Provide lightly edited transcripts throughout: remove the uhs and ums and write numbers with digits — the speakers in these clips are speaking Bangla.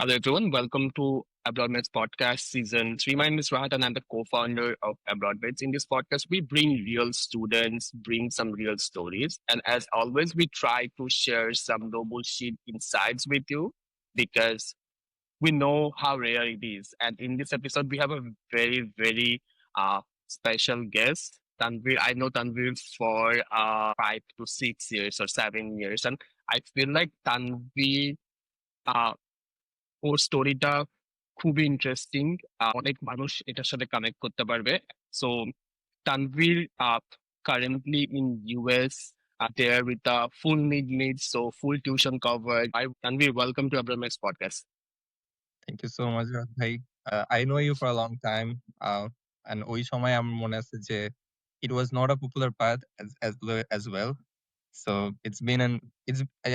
Hello, everyone. Welcome to AbroadMeds Podcast Season 3. My name is Rahat, and I'm the co-founder of AbroadMeds. In this podcast, we bring real students, bring some real stories. And as always, we try to share some no bullshit insights with you because we know how rare it is. And in this episode, we have a very special guest, Tanvir. I know Tanvir for 5 to 6 years or 7 years. And I feel like Tanvir uh, ওর স্টোরিটা খুবই ইন্টারেস্টিং। অনেক মানুষ এটার সাথে কানেক্ট করতে পারবে। So Tanvir currently in US there with the full needs, so full tuition covered. I Tanvir, welcome to Abramex podcast. Thank you so much, Raj bhai. I know you for a long time, and ওই সময় আমার মনে আছে যে it was not a popular path as well. So it's been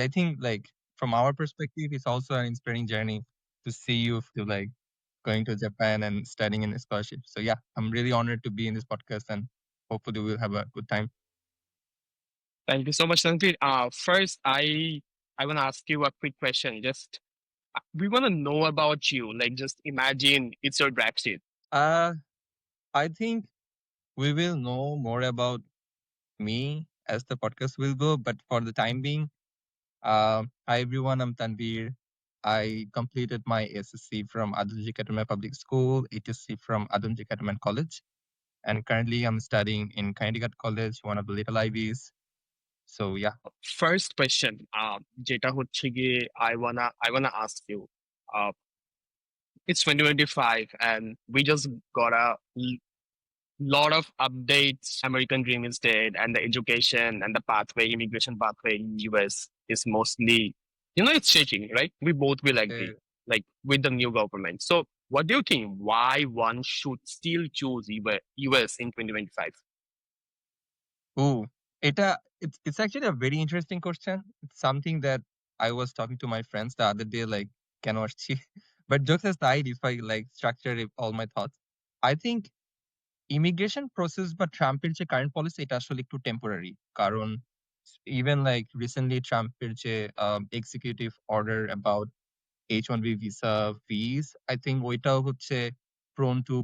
I think like from our perspective, it's also an inspiring journey to see you to like going to Japan and studying in a scholarship. So yeah, I'm really honored to be in this podcast and hopefully we'll have a good time. Thank you so much, Tanvir. First, I want to ask you a quick question. Just we want to know about you. Like, just imagine it's your grad sheet. Uh, I think we will know more about me as the podcast will go, but for the time being, hi everyone, I'm Tanvir. I completed my SSC from Adonji Cantonment Public School, HSC from Adonji Cantonment College, and currently I'm studying in Connecticut College, one of the little IVs. So yeah. First question, যেটা হচ্ছে গিয়ে I wanna ask you. Uh, it's 2025 and we just got a lot of updates. American Dream is dead, and the education and the pathway, immigration pathway in US is mostly, it's shaking, right? We both will agree, Uh, like with the new government. So what do you think? Why one should still choose US in 2025? ooh, it's actually a very interesting question. It's something that I was talking to my friends the other day, like, can watch. But jokes aside, if I like structure all my thoughts, I think immigration process বা ট্রাম্পের যে কারেন্ট পলিসি এটা আসলে একটু টেম্পোরারি। কারণ ইভেন লাইক রিসেন্টলি ট্রাম্পের যে executive order about H-1B visa fees, I think ওইটাও হচ্ছে prone to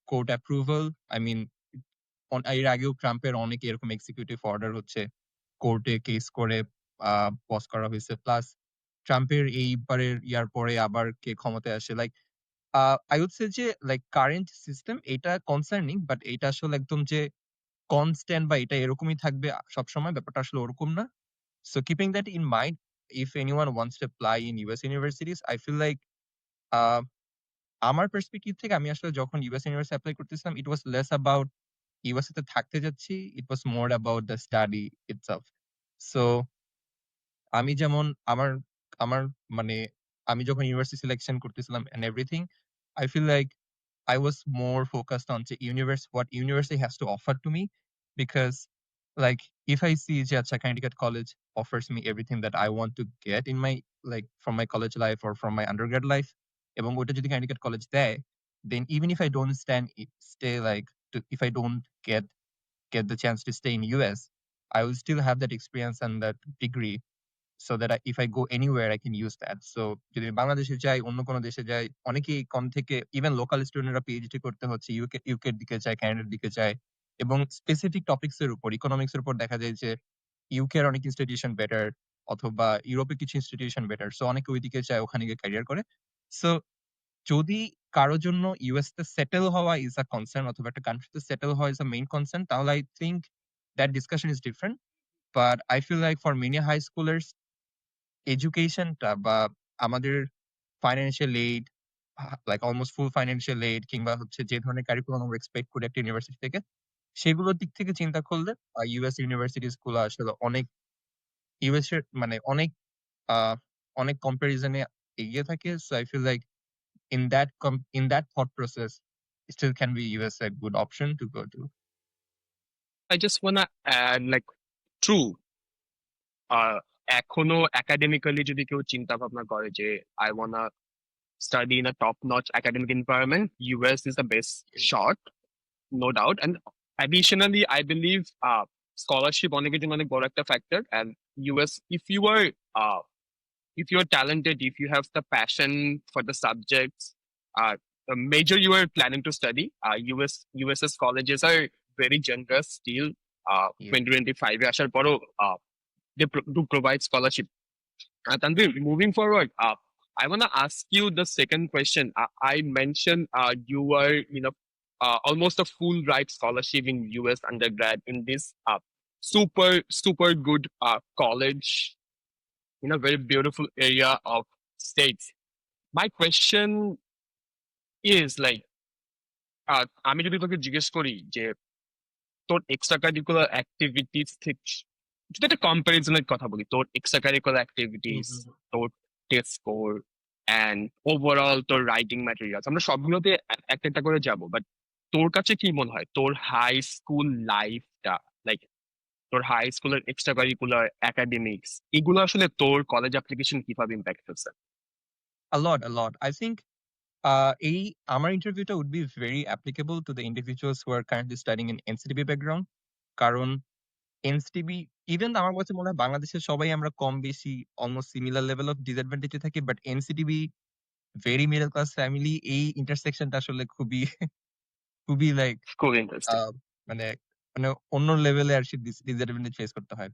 court approval. I mean এর আগেও ট্রাম্পের অনেক এরকম এক্সিকিউটিভ অর্ডার হচ্ছে কোর্টে কেস করে পজ করা হয়েছে। প্লাস ট্রাম্পের এইবারের ইয়ার পরে আবার কে ক্ষমতায় আসে, লাইক I would say যে লাইক কারেন্ট সিস্টেম এটা কনসার্নিং, বাট এটা আসলে একদম যে কনস্ট্যান্ট বা এটা এরকমই থাকবে সবসময়, ব্যাপারটা আসলে ওরকম না। So keeping that in mind, if anyone wants to apply in US universities, I feel like আমার পার্সপেক্টিভ থেকে আমি আসলে যখন ইউএস ইউনিভার্সিটি অ্যাপ্লাই করতেছিলাম, it was less about USA তে থাকতে যাচ্ছি, it was more about the study itself. So আমি যেমন আমার আমার মানে আমি যখন ইউনিভার্সিটি সিলেকশন করতেছিলাম and everything, I feel like I was more focused on the what university has to offer to me, because like if I see যে আচ্ছা Connecticut College offers me everything that I want to get in my like from my college life or from my undergrad life, এবং ওটা যদি Connecticut College দেয়, then even if I don't stay like if I don't get the chance to stay in US, I will still have that experience and that degree, so that if I go anywhere, I can use that. So যদি আমি বাংলাদেশে যাই, অন্য কোনো দেশে যাই, অনেকেই কম থেকে ইভেন লোকাল স্টুডেন্টরা পিএইচডি করতে হচ্ছে ইউকের দিকে যায়, কানাডার দিকে যায়, এবং স্পেসিফিক টপিকস এর উপর, ইকোনমিক্স এর উপর দেখা যায় যে ইউকের অনেক ইনস্টিটিউশন বেটার, অথবা ইউরোপে কিছু ইনস্টিটিউশন বেটার। সো অনেকে ওইদিকে যায়, ওখানে গিয়ে ক্যারিয়ার করে। সো যদি কারো জন্য ইউএস তে সেটেল হওয়া ইজ আ কনসার্ন, অথবা একটা কান্ট্রিতে সেটেল হওয়া ইজ আ মেইন কনসার্ন, তাহলে I think that discussion is different. But I feel like for many high schoolers, এডুকেশনটা বা আমাদের financial aid, like almost full financial aid, কিংবা হচ্ছে যে ধরনের কারিকুলাম আমরা এক্সপেক্ট করি একটা ইউনিভার্সিটি থেকে, সেগুলোর দিক থেকে চিন্তা করলে ইউএস ইউনিভার্সিটিস গুলো আসলে অনেক ইউএস এর মানে অনেক আহ, অনেক কম্পারিজনে এগিয়ে থাকে। So I feel like in that thought process, still can be US a good option to go to. I just wanna add, like, true. এখনো একাডেমিক্যালি যদি কেউ চিন্তা ভাবনা করে যে I wanna study in a top-notch academic environment, US is the best shot, no doubt. And additionally, I believe scholarship অনেকের জন্য অনেক বড় একটা factor. And US, if you are if you're talented, if you have the passion for the subjects, the major you are planning to study, USS colleges are very generous still. Yeah. 2025 এ আসার পরও they do provide scholarship. Tanvir, moving forward, I want to ask you the second question. I mentioned you were, almost a full ride scholarship in US undergrad in this super, super good college in a very beautiful area of states. My question is like, আমি যদি তোকে জিজ্ঞেস করি যে তোর এক্সট্রা কারিকুলার অ্যাক্টিভিটিস থেকে যদি একটা কম্পারিজনের কথা বলি, তোর এক্সট্রা কারিকুলার অ্যাক্টিভিটিস, তোর টেস্ট স্কোর অ্যান্ড ওভারঅল তোর রাইটিং ম্যাটেরিয়ালস, আমরা সবগুলোতে একটা একটা করে যাব, বাট তোর কাছে কি মনে হয় তোর হাই স্কুল লাইফটা, লাইক তোর হাই স্কুলের এক্সট্রা কারিকুলার একাডেমিক্স, এগুলো আসলে তোর কলেজ অ্যাপ্লিকেশন কিভাবে ইম্প্যাক্ট করছে? A lot. I think এই আমার ইন্টারভিউটা would be very applicable to the individuals who are currently studying in NCTB background. কারণ এনসিটিবি ইভেন আমার কাছে মনে হয় বাংলাদেশের সবাই আমরা কম বেশি অলমোস্ট সিমিলার লেভেল অফ ডিসঅ্যাডভান্টেজে থাকি, but NCTB very middle class family, এই ইন্টারসেকশনটা আসলে খুবই খুবই লাইক খুব ইন্টারেস্টিং। মানে মানে অন্য লেভেলে আর কি ডিসঅ্যাডভান্টেজ ফেস করতে হয়।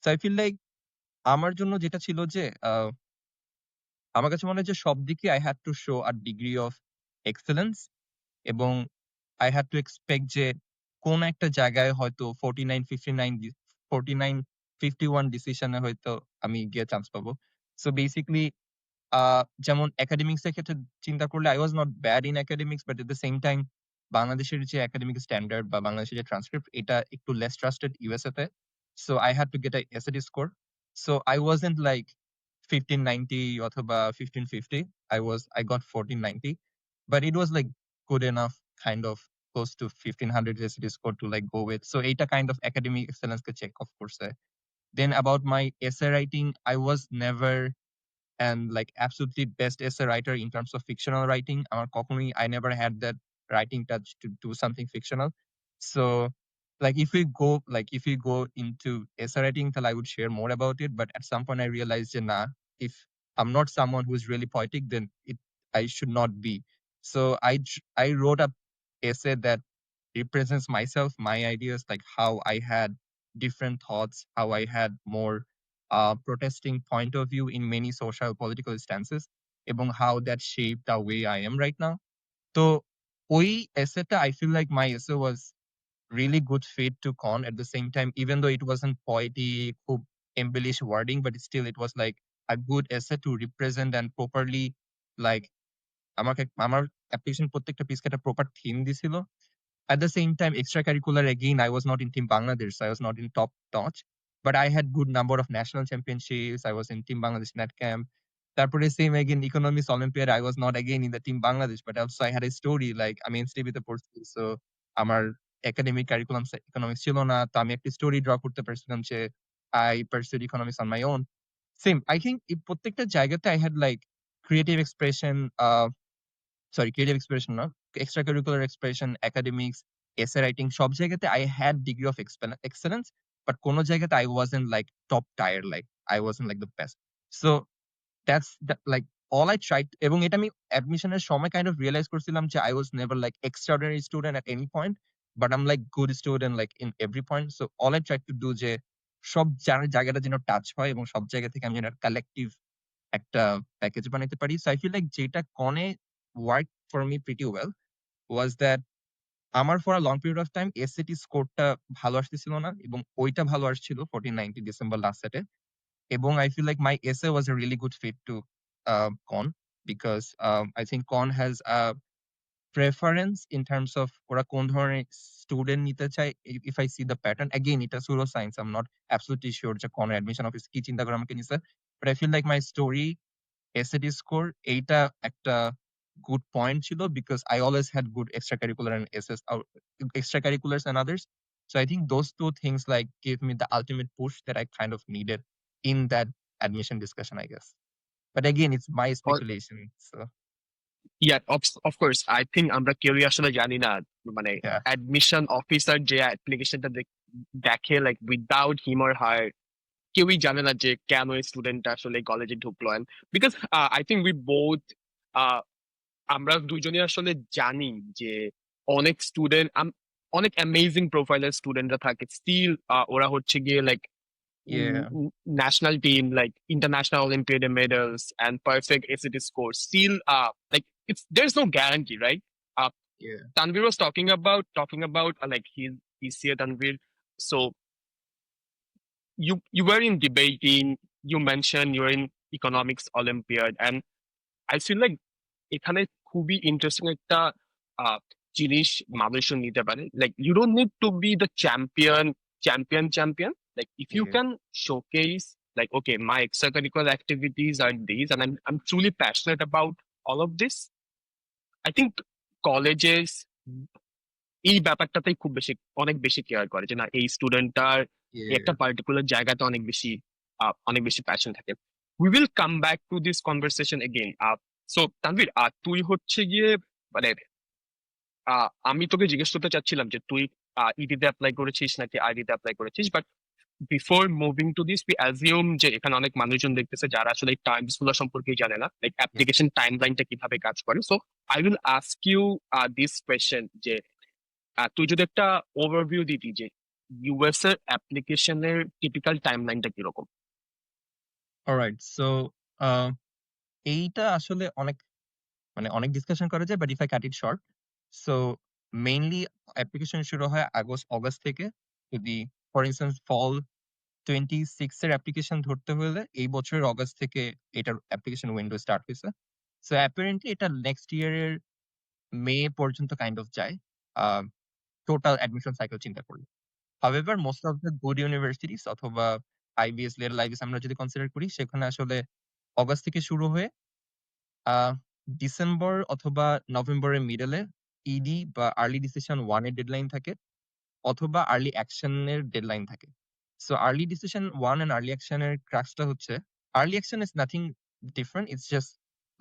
সো আই ফিল লাইক আমার জন্য যেটা ছিল যে আমার কাছে মনে হয় যে সব দিকে I had to show a degree of excellence, এবং আই হ্যাড টু এক্সপেক্ট যে কোন একটা জায়গায় হয়তো 49-51 ডিসিশনে হয়তো আমি গিয়ে চান্স পাবো। সো বেসিক্যালি যেমন একাডেমিক্স এর ক্ষেত্রে চিন্তা করলে I was not bad in academics, but at the same time বাংলাদেশের যে একাডেমিক স্ট্যান্ডার্ড বা বাংলাদেশের যে ট্রান্সক্রিপ্ট এটা একটু লেস ট্রাস্টেড ইউএসএ তে। So I had to get a SAT score. So I wasn't like 1590 অথবা 1550, I got 1490, but it was like good enough, kind of close to 1500 SAT score to like go with. So এটা kind of academic excellence K check off করছে। Then about my essay writing, I was never and like absolutely best essay writer in terms of fictional writing. আমার কখনোই I never had that writing touch to do something fictional. So like if we go into essay writing, then I would share more about it. But at some point I realized that nah, if I'm not someone who's really poetic, then I should not be. So I wrote a essay that represents myself, my ideas, like how I had different thoughts, how I had more protesting point of view in many social political stances, এবং how that shaped the way I am right now. তো ওই এসেটা I feel like my essay was really good fit to con at the same time, even though it wasn't poetic, খুব embellished wording, but still it was like a good essay to represent and properly like আমাকে আমার অ্যাপ্লিকেশন প্রত্যেকটা পিসকে একটা প্রপার থিম দিছিল। At the same time, extracurricular again, I was not in Team Bangladesh, so I was not in top notch, but I had good number of national championships. I was in Team Bangladesh Net Camp. তারপরে same again economics Olympiad. I was not again in the Team Bangladesh, but also I had a story like আমি NCTB তে পড়ছি, so আমার academic curriculum economics ছিল না, তো আমি একটা story draw করতে পারছিলাম যে I pursued economics on my own. Same, I think এই প্রত্যেকটা জায়গাতে I had like creative expression, creative expression না, extracurricular expression, academics, essay writing, সব জায়গাতে I had degree of excellence, but কোনো জায়গাতে I wasn't like top tier, like I wasn't like the best. So that's like all I tried, এবং এটা আমি admission এর সময় kind of realize করছিলাম যে I was never like extraordinary student at any point, but I'm like good student like in every point. So all I tried to do যে সব জায়গাটা যেন টাচ হয় এবং সব জায়গা থেকে আমি যেন collective একটা প্যাকেজ বানাইতে পারি। So I feel like যেটা কনে worked for me pretty well was that আমার for a long period of time SAT স্কোরটা ভালো আসতেছিল না, এবং ওইটা ভালো আসছিল 1490 ডিসেম্বর লাস্ট সেটে। এবং I feel like my essay was a really good fit to con, because I think con has a preference in terms of ওরা কোন ধরনের স্টুডেন্ট নিতে চায়। If I see the pattern, again এটা pseudo science, I'm not absolutely sure যে con admission office কি চিন্তা করে আমাকে নিছে, but I feel like my story SAT score এইটা একটা good point ছিল, because I always had good extracurricular and extracurriculars and others. So I think those two things like gave me the ultimate push that I kind of needed in that admission discussion, I guess. But again, it's my speculation. So Yeah, of course. I think আমরা কেউই আসলে জানি না, মানে yeah, অ্যাডমিশন অফিসার যে অ্যাপ্লিকেশনটা দেখে, like without him or her কেউই জানে না যে কেন এই স্টুডেন্টটা আসলে কলেজে ঢুকলো। And because I think we both, আমরা দুজনে আসলে জানি যে অনেক স্টুডেন্ট, অনেক অ্যামেজিং প্রোফাইলের স্টুডেন্টরা থাকে স্টিল, ওরা হচ্ছে গিয়ে like Yeah, national team, like international Olympiad medals and perfect ACT scores. Still, like it's there's no guarantee, right? Uh, yeah, Tanvir was talking about like he's here, Tanvir. So you were in debating. You mentioned you're in economics Olympiad, and I feel like এখানে খুবই ইন্টারেস্টিং একটা আহ, জিনিস মানুষও নিতে পারে, like you don't need to be the champion, like if you yeah. can showcase like okay my extracurricular activities are these and I'm truly passionate about all of this. I think colleges এই ব্যাপারটাতেই খুব বেশি, অনেক বেশি কেয়ার করে যে না এই স্টুডেন্টটার একটা Yeah. পার্টিকুলার জায়গাতে অনেক বেশি প্যাশন থাকে। We will come back to this conversation again. So Tanvir, তুই হচ্ছে গিয়ে মানে আমি তোকে জিজ্ঞেস করতে চাচ্ছিলাম যে তুই ইডিতে অ্যাপ্লাই করেছিস নাকি আইডিতে অ্যাপ্লাই করেছিস, but before moving to this we assume যে এখানে অনেক মানুষজন দেখতেছে যারা আসলে এই টার্মস গুলো সম্পর্কে জানে না, লাইক Yeah. অ্যাপ্লিকেশন টাইম লাইনটা কিভাবে কাজ করে। So I will ask you this question যে তুই যদি একটা ওভারভিউ দিতি যে ইউএস এর অ্যাপ্লিকেশনের টিপিক্যাল টাইমলাইনটা কিরকম। Alright. So, আহ, এইটা আসলে অনেক ডিসকাশন করা যায়, but if I cut it short, so mainly application শুরু হয় অগাস্ট থেকে। যদি ফর ইনস্ট্যান্স ফল 26 এর অ্যাপ্লিকেশন ধরতে হলে এই বছরের অগাস্ট থেকে এটার অ্যাপ্লিকেশন উইন্ডো স্টার্ট হয়েছে। সো অ্যাপারেন্টলি এটা নেক্সট ইয়ারের মে পর্যন্ত কাইন্ড অফ যায়, টোটাল অ্যাডমিশন সাইকেল চিন্তা করলে। However most of the good universities অথবা আইবিএস, লিটল আইবিএস আমরা যদি কনসিডার করি, সেখানে আসলে অগাস্ট থেকে শুরু হয়ে আহ ডিসেম্বর অথবা নভেম্বরের মিডলে ইডি বা আর্লি ডিসিশন 1 এর ডেডলাইন থাকে, অথবা আর্লি অ্যাকশন এর ডেডলাইন থাকে। So early decision 1 and early action এর ক্রাক্সটা হচ্ছে, early action is nothing different, it's just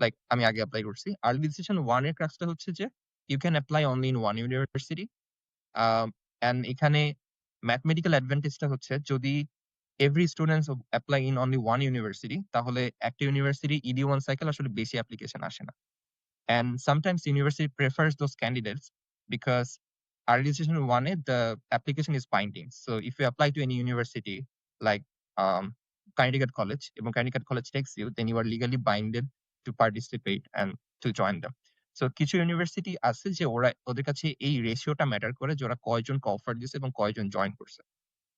like আমি আগে অ্যাপ্লাই করছি। আর্লি ডিসিশন 1 এর ক্রাক্সটা হচ্ছে যে you can apply only in one university. And এখানে ম্যাথমেটিক্যাল অ্যাডভান্টেজটা হচ্ছে, যদি every students apply in only one university, তাহলে একটা ইউনিভার্সিটি ইডি ওয়ান সাইকেল আসলে বেশি অ্যাপ্লিকেশন আসে না। And sometimes university prefers those candidates because early decision one, the application is binding. So if you apply to any university like um, Connecticut College, এবং Connecticut College takes you, then you are legally binded to participate and to join them. So কিছু ইউনিভার্সিটি আছে যে ওদের কাছে এই রেশিওটা ম্যাটার করে, যে ওরা কয়জনকে অফার দিছে এবং কয়জন জয়েন করছে।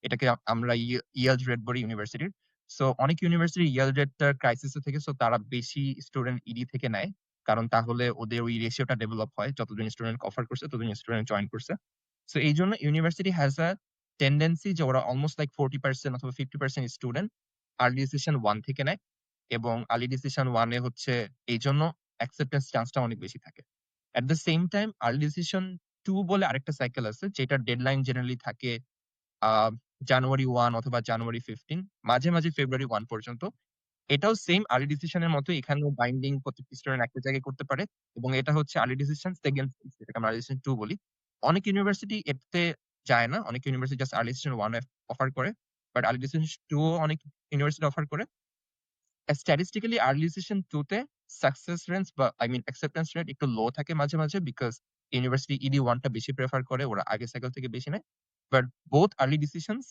এটাকে আমরা ইয়েল্ড রেট বলি ইউনিভার্সিটির। সো অনেক ইউনিভার্সিটি ইয়েল্ড রেটটার ক্রাইসিসে থেকে, সো তারা বেশি স্টুডেন্ট ইডি থেকে নেয়, কারণ তাহলে ওদের ওই রেশিওটা ডেভেলপ হয়, যতজন স্টুডেন্ট অফার করছে ততজন স্টুডেন্ট জয়েন করছে। সো এই জন্য ইউনিভার্সিটি হ্যাজ আ টেন্ডেন্সি যে ওরা অলমোস্ট লাইক 40% অথবা 50% স্টুডেন্ট আর্লি ডিসিশন 1 থেকে নেয়, এবং আর্লি ডিসিশন 1 এ হচ্ছে এই জন্য অ্যাকসেপ্টেন্স চান্সটা অনেক বেশি থাকে। এট the same time early decision 2 বলে আরেকটা সাইকেল আছে, যেটার ডেডলাইন জেনারেলি থাকে আহ জানুয়ারি 1 অথবা জানুয়ারি 15, মাঝে মাঝে ফেব্রুয়ারি 1 পর্যন্ত। এটাও সেম আর্লি ডিসিশনের মতো, এখানেও বাইন্ডিং প্রত্যেকটি স্টুডেন্ট একটা জায়গায় করতে পারে, এবং এটা হচ্ছে আর্লি ডিসিশন সেকেন্ড, যেটাকে আমরা আর্লি ডিসিশন 2 বলি। অনেক ইউনিভার্সিটি এতে যায় না, অনেক university just early decision 1 offer করে, বাট আর্লি ডিসিশন 2 অনেক ইউনিভার্সিটি অফার করে। স্ট্যাটিস্টিক্যালি আর্লি ডিসিশন 2 তে সাকসেস রেট বা আই মিন অ্যাকসেপ্টেন্স রেট একটু লো থাকে মাঝে মাঝে, বিকজ ইউনিভার্সিটি ইডি 1 টা বেশি প্রেফার করে, ওরা আগে সাইকেল থেকে বেশি নেয়। But both early decisions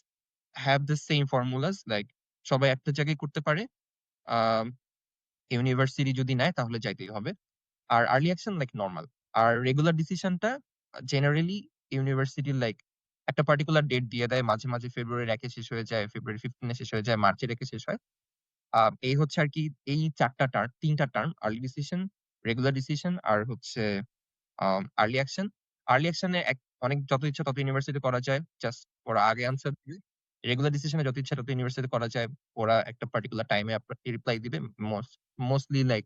have the same formulas, like সবাই একটা জায়গায় করতে পারে, আহ ইউনিভার্সিটি যদি নেয় তাহলে যাইতেই হবে। আর আর্লি অ্যাকশন লাইক নরমাল। আর রেগুলার ডিসিশনটা জেনারেলি ইউনিভার্সিটি লাইক একটা পার্টিকুলার ডেট দিয়ে দেয়, মাঝে মাঝে ফেব্রুয়ারির 1 এ শেষ হয়ে যায়, ফেব্রুয়ারি 15 এ শেষ হয়ে যায়, মার্চের 1 এ শেষ হয়। এই হচ্ছে আর কি, এই 4টা টার্ম, 3টা term, early decision, regular decision, আর হচ্ছে আর্লি অ্যাকশন। আর্লি অ্যাকশনে অনেক যত ইচ্ছা তত ইউনিভার্সিটি করা যায়, জাস্ট ওরা আগে আনসার দিবে। রেগুলার ডিসিশনে যত ইচ্ছা তত ইউনিভার্সিটি করা যায়, ওরা একটা পার্টিকুলার টাইমে রিপ্লাই দিবে, mostly like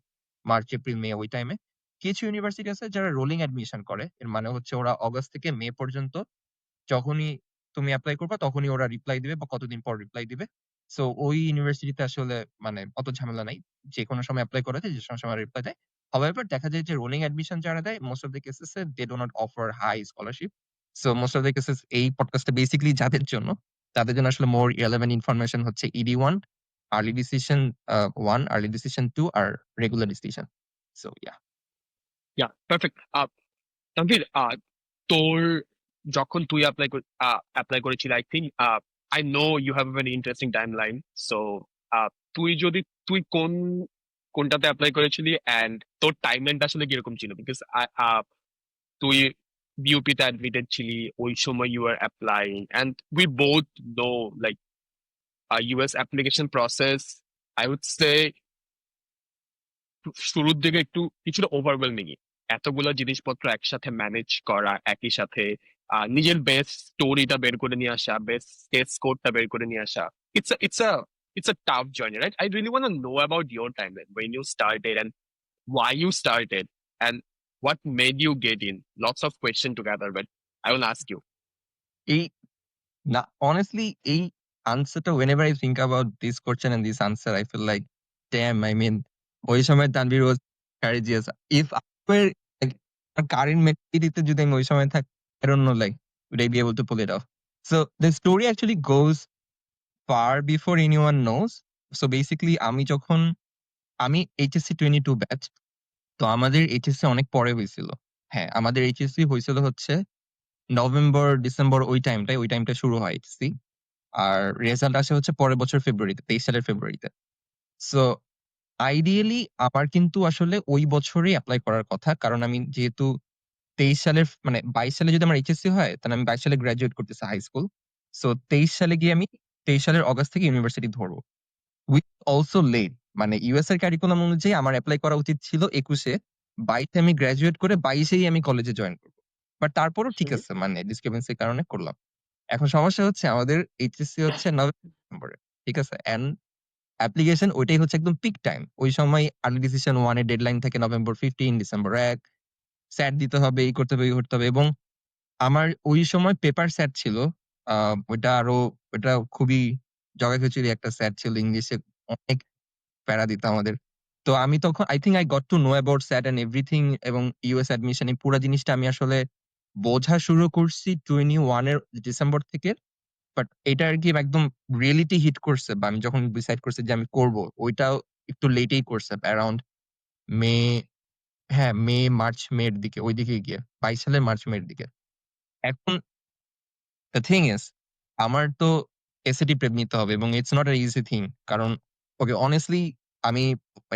March April May ওই টাইমে। কিছু ইউনিভার্সিটি আছে যারা রোলিং অ্যাডমিশন করে, এর মানে হচ্ছে ওরা অগস্ট থেকে মে পর্যন্ত যখনই তুমি এপ্লাই করবা তখনই ওরা রিপ্লাই দিবে, বা কতদিন পর রিপ্লাই দিবে। সো ওই ইউনিভার্সিটিতে আসলে মানে অত ঝামেলা নাই, যে কোনো সময় এপ্লাই করা যায়, যে কোনো সময় রিপ্লাই দেয়। হাউএভার দেখা যায় যে রোলিং অ্যাডমিশন যারা দেয়, most of the cases they do not offer high scholarship. So most of the cases এই পডকাস্টটা বেসিক্যালি যাদের জন্য, তাদের জন্য আসলে মোর রিলেভেন্ট ইনফরমেশন হচ্ছে ED1, early decision 1, early decision 2 আর regular decision. So yeah. Yeah perfect. Tanvir, তোর যখন তুই অ্যাপ্লাই করেছিলি, I think I know you have a very interesting timeline. So তুই যদি তুই কোনটাতে অ্যাপ্লাই করেছিলি অ্যান্ড তোর টাইম লাইনটা আসলে কিরকম ছিল? বিকজ তুই বিউপিতে অ্যাডমিটেড ছিলি ওই সময়, you are applying and we both know like US application process, I would say শুরুর দিকে একটু কিছুটা ওভারওয়েলমিং। এতগুলো জিনিসপত্র একসাথে ম্যানেজ করা, একই সাথে নিজের বেস্ট স্টোরিটা বের করে নিয়ে আসা, বেস্ট কেস কোডটা বের করে নিয়ে আসা, it's a tough journey, right? I really want to know about your timeline, when you started and why you started and what made you get in. Lots of questions together, but I will ask you. এই না, honestly, এই আনসারটা whenever I think about this question and this answer, I feel like, damn, I mean, ওই সময় Tanvir was courageous. If I were like our current mentality তে যদি আমি ওই সময় থাকি, I don't know, like, would I be able to pull it off? So the story actually goes far before anyone knows. So basically, আমি HSC 22 ব্যাচ। তো আমাদের HSC অনেক পরে হইছিল। হ্যাঁ, আমাদের HSC হইছিল হচ্ছে নভেম্বর, ডিসেম্বর ওই টাইমটা শুরু হয় HSC। আর রেজাল্ট আসে হচ্ছে পরের বছর ফেব্রুয়ারিতে, 23 সালের ফেব্রুয়ারিতে। সো আইডিয়ালি আমার কিন্তু আসলে ওই বছরেই এপ্লাই করার কথা। কারণ আমি যেহেতু 23 সালের মানে 22 সালে যদি আমার HSC হয়, তাহলে আমি 22 সালে গ্র্যাজুয়েট করতেছি হাই স্কুল। সো 23 সালে গিয়ে আমি 23 সালের অগাস্ট থেকে ইউনিভার্সিটি ধরবো। উইথ অলসো লেট, মানে ইউএস এর কারিকুলাম অনুযায়ী আমার এপ্লাই করা উচিত ছিল 21 এ। 22 এ আমি গ্র্যাজুয়েট করে 22 এই আমি কলেজে জয়েন করব। বাট তারপরও ঠিক Mhm. আছে, মানে ডিসক্রিপেন্সির কারণে করলাম। এখন সমস্যা হচ্ছে আমাদের এইচএসসি হচ্ছে নভেম্বরে। ঠিক আছে? অ্যান্ড অ্যাপ্লিকেশন ওইটাই হচ্ছে একদম পিক টাইম। ওই সময় আর্লি ডিসিশন 1 এর ডেডলাইন থাকে নভেম্বর 15, ডিসেম্বর 1। স্যাট দিতে হবে, এই করতে হবে, এই করতে হবে। এবং আমার ওই সময় পেপার স্যাট ছিল। আ ওইটা খুবই জগাখিচুড়ি একটা স্যাট ছিল ইংলিশে। অনেক প্যারা দিত আমাদের। তো আমি তখন I think I got to know about SAT and everything এবং ইউএস অ্যাডমিশন এই পুরা জিনিসটা আমি আসলে বোঝা শুরু করছি 21 এর ডিসেম্বর থেকে। বাট এটা আরকি একদম রিয়েলিটি হিট করছে বা আমি যখন ডিসাইড করছি যে আমি করব, ওইটাও একটু লেটেই করছে। অ্যারাউন্ড মে, হ্যাঁ, মে এর দিকে, ওই দিকে গিয়ে ২২ সালের মার্চ মে এর দিকে। এখন দ্যা থিং ইজ, আমার তো এসএটি প্রেপ নিতে হবে এবং it's not a easy thing. কারণ ওকে honestly আমি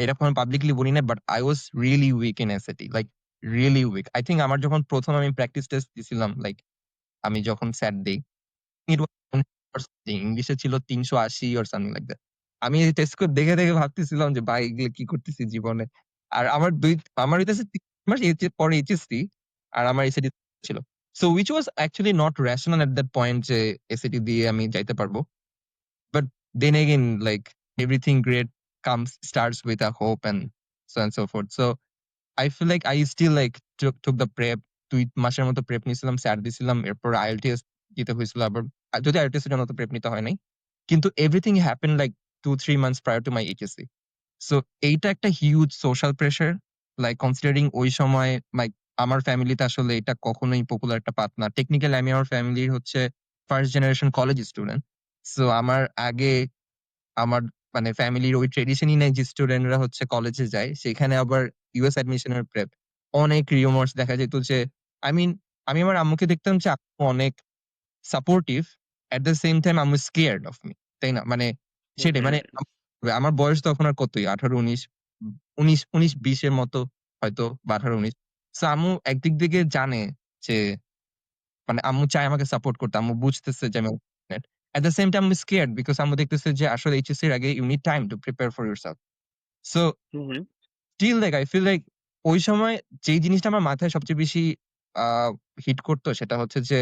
এটা কখনো পাবলিকলি বলি নাই, but I was really weak in SAT, like really weak. I think আমার যখন ১ম আমি প্র্যাকটিস টেস্ট দিছিলাম, লাইক আমি যখন স্যাট দেই, it was ইংলিশে ছিল ৩৮০ or something like that। আমি এই টেস্ট কোড দেখে ভাবতেছিলাম যে ভাই এগুলো কি করতেছি জীবনে। আর আমার হইতেছে ৩ মাস পরে এইচএসসি আর আমার এসএটি ছিল। So which was actually not rational at that point যে এসএটি দিয়ে আমি যাইতে পারবো। But then again, like everything great starts with a hope and so on and so forth. So I feel like I still like took the prep। ২ মাসের মতো প্রেপ নিছিলাম, স্যাট দিছিলাম। এরপর IELTS দিতে হইছিল আবার। যদিও IELTS এর জন্য অত প্রেপ নিতে হয় নাই। কিন্তু everything happened like 2-3 months prior to my HSC। So এইটা একটা huge social pressure. Like considering ওই সময় আমার ফ্যামিলিতে আসলে এটা কখনোই পপুলার একটা পাথ না। টেকনিক্যালি আমি আমার ফ্যামিলির হচ্ছে first generation college student. So আমার আগে আমার মানে ফ্যামিলির ওই ট্র্যাডিশনই নাই যে স্টুডেন্টরা হচ্ছে কলেজে যায়। সেখানে আবার ইউএস অ্যাডমিশনের প্রেপ। অনেক রিউমার্স দেখা যেত যে I mean আমি আমার আম্মুকে দেখতাম যে আম্মু অনেক supportive. At the same time আম্মু স্কেয়ার্ড অফ মি। তাই না? মানে সেটাই, মানে Mhm. আমার বয়স তখন আর কতই ১৮, ১৯, ১৯, ২০ এর মতো হয়তো বা ১৮, ১৯। সো আম্মু একদিক থেকে জানে যে মানে আম্মু চায় আমাকে সাপোর্ট করতে। আম্মু বুঝতেছে যে আমি এট দ্য সেম টাইম আম্মু স্কেয়ার্ড বিকজ আম্মু দেখতেছে যে আসলে এইচএসসি এর আগে you need time to prepare for yourself. So Mhm. Still like I feel like ওই সময় যেই জিনিসটা আমার মাথায় সবচেয়ে বেশি আ হিট করতো সেটা হচ্ছে যে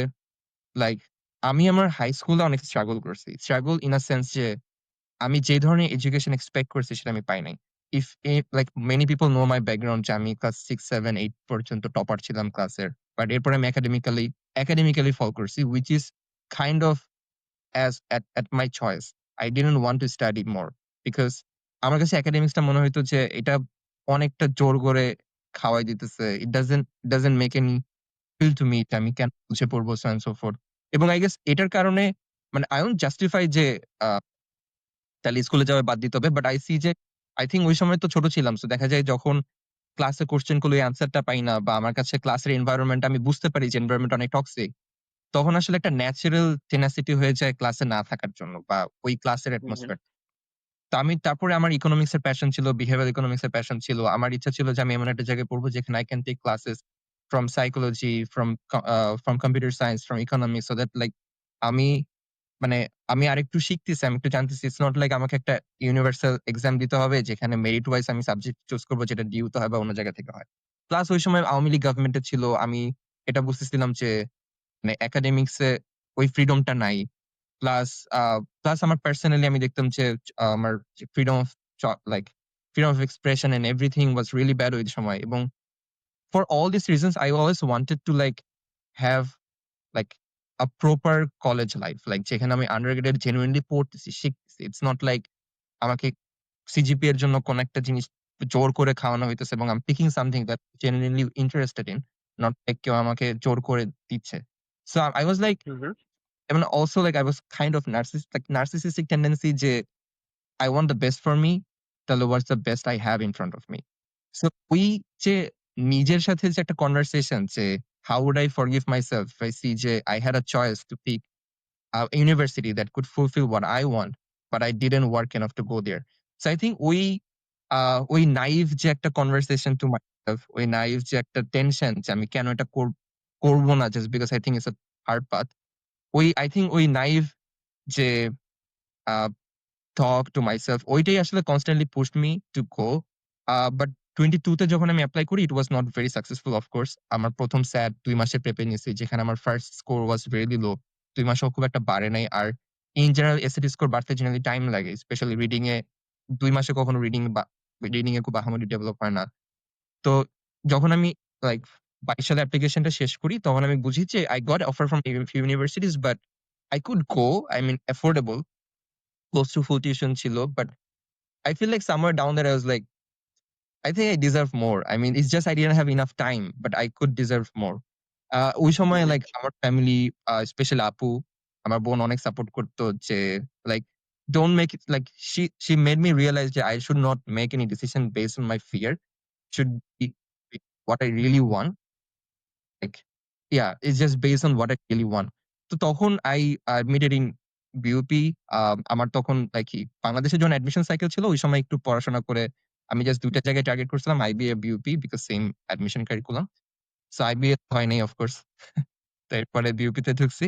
লাইক আমি আমার হাই স্কুলে অনেক স্ট্রাগল করছি। স্ট্রাগল ইন আ সেন্স যে আমি যে ধরনের এডুকেশন এক্সপেক্ট করছি সেটা আমি পাই নাই। Like many people know my background যে আমি ক্লাস 6, 7, 8 পর্যন্ত টপার ছিলাম ক্লাসের। বাট এরপরে আমি একাডেমিক্যালি ফল করছি, which is kind of at my choice. I didn't want to study more because আমার কাছে একাডেমিক্সটা মনে হইতো যে এটা অনেকটা জোর করে খাওয়াই দিতেছে। It doesn't make any feel to me যে আমি কেন বুঝে পড়বো so and so forth। এবং I guess এটার কারণে মানে I won't justify যে আ তাইলে স্কুলে যাওয়া বাদ দিতে হবে। বাট I see যে I think ওই সময় তো ছোট ছিলাম। সো দেখা যায় যখন ক্লাসে কোয়েশ্চেন করলে ওই অ্যান্সারটা পাই না বা আমার কাছে ক্লাসের এনভায়রনমেন্ট আমি বুঝতে পারি যে এনভায়রনমেন্ট অনেক টক্সিক। তখন আসলে একটা ন্যাচারাল টেনাসিটি হয়ে যায় ক্লাসে না থাকার জন্য বা ওই ক্লাসের হুম, হুম, অ্যাটমসফিয়ার। তো আমি তারপরে আমার ইকোনমিক্স এর প্যাশন ছিল, বিহেভিয়ারাল ইকোনমিক্স এর প্যাশন ছিল। আমার ইচ্ছা ছিল যে আমি এমন একটা জায়গায় পড়বো যেখানে I can take classes from psychology, from computer science, from economics so that like আমি মানে আমি আরেকটু শিখতেছি, আমি একটু জানতেছি। ইটস নট লাইক আমাকে একটা ইউনিভার্সাল এক্সাম দিতে হবে যেখানে মেরিট ওয়াইজ আমি সাবজেক্ট চুজ করব যেটা ডিউ তে হয় বা অন্য জায়গা থেকে হয়। প্লাস ওই সময় আওয়ামী লীগ গভর্নমেন্ট এ ছিল। আমি এটা বুঝতেছিলাম যে মানে একাডেমিক্স এ ওই ফ্রিডমটা নাই। প্লাস আ প্লাস আমার পার্সোনালি আমি দেখতাম যে আমার যে freedom of like freedom of expression and everything was really bad ওই সময়। এবং for all this reasons I always wanted to like have like a proper college life. Like যেখানে আমি আন্ডারগ্রেড জেনুইনলি পড়তেছি, শিখতেছি। ইটস নট লাইক আমাকে সিজিপিএ এর জন্য কোন একটা জিনিস জোর করে খাওয়ানো হইতেছে এবং I'm picking something that genuinely interested in, not like কেউ আমাকে জোর করে দিচ্ছে। So I was like, hmm, hmm, I mean also like I was kind of narcissistic tendency যে I want the best for me, তাহলে what's the best I have in front of me. So ওই যে নিজের সাথে যে একটা কনভারসেশন যে how would I forgive myself if I see যে I had a choice to pick a university that could fulfill what I want, but I didn't work enough to go there. So I think ওই নাইভ যে একটা কনভারসেশন টু মাইসেলফ, ওই নাইভ যে একটা টেনশন যে আমি কেন এটা করব না just because I think it's a hard path. ওই I think ওই নাইভ যে আ talk to myself ওইটাই আসলে constantly pushed me to go. But 22 তে যখন আমি এপ্লাই করি, it was not very successful of course. আমার ১ম SAT ২ মাসের প্রেপে নিছি যেখানে আমার first score was really low. ২ মাসেও খুব একটা বাড়ে নাই। আর in general SAT স্কোর বাড়তে জেনারেলি টাইম লাগে। স্পেশালি রিডিং এ ২ মাসে কখনো রিডিং এ খুব আহামরি ডেভেলপ হয় না। তো যখন আমি লাইক ২২ সালে অ্যাপ্লিকেশনটা শেষ করি, তখন আমি বুঝি যে I got offer from a few universities but I could go. I mean affordable, close to full tuition ছিল। But I feel like somewhere down there I was like, I think I deserve more. I mean, it's just I didn't have enough time, but I could deserve more. ওই হুম, সময় হুম। লাইক আমার ফ্যামিলি স্পেশালি আপু, আমার বোন অনেক সাপোর্ট করতো যে like don't make it like she made me realize that I should not make any decision based on my fear. Should be what I really want. Like, yeah, it's just based on what I really want. তো তখন I admitted in BUP. আমার তখন লাইক কি বাংলাদেশে যখন অ্যাডমিশন সাইকেল ছিল ওই সময় একটু পড়াশোনা করে আমি জাস্ট ২ টা জায়গায় টার্গেট করছিলাম IBA, BUP because same admission curriculum. So IBA হয় নাই অফ কোর্স। তো এরপরে BUP তে ঢুকছি।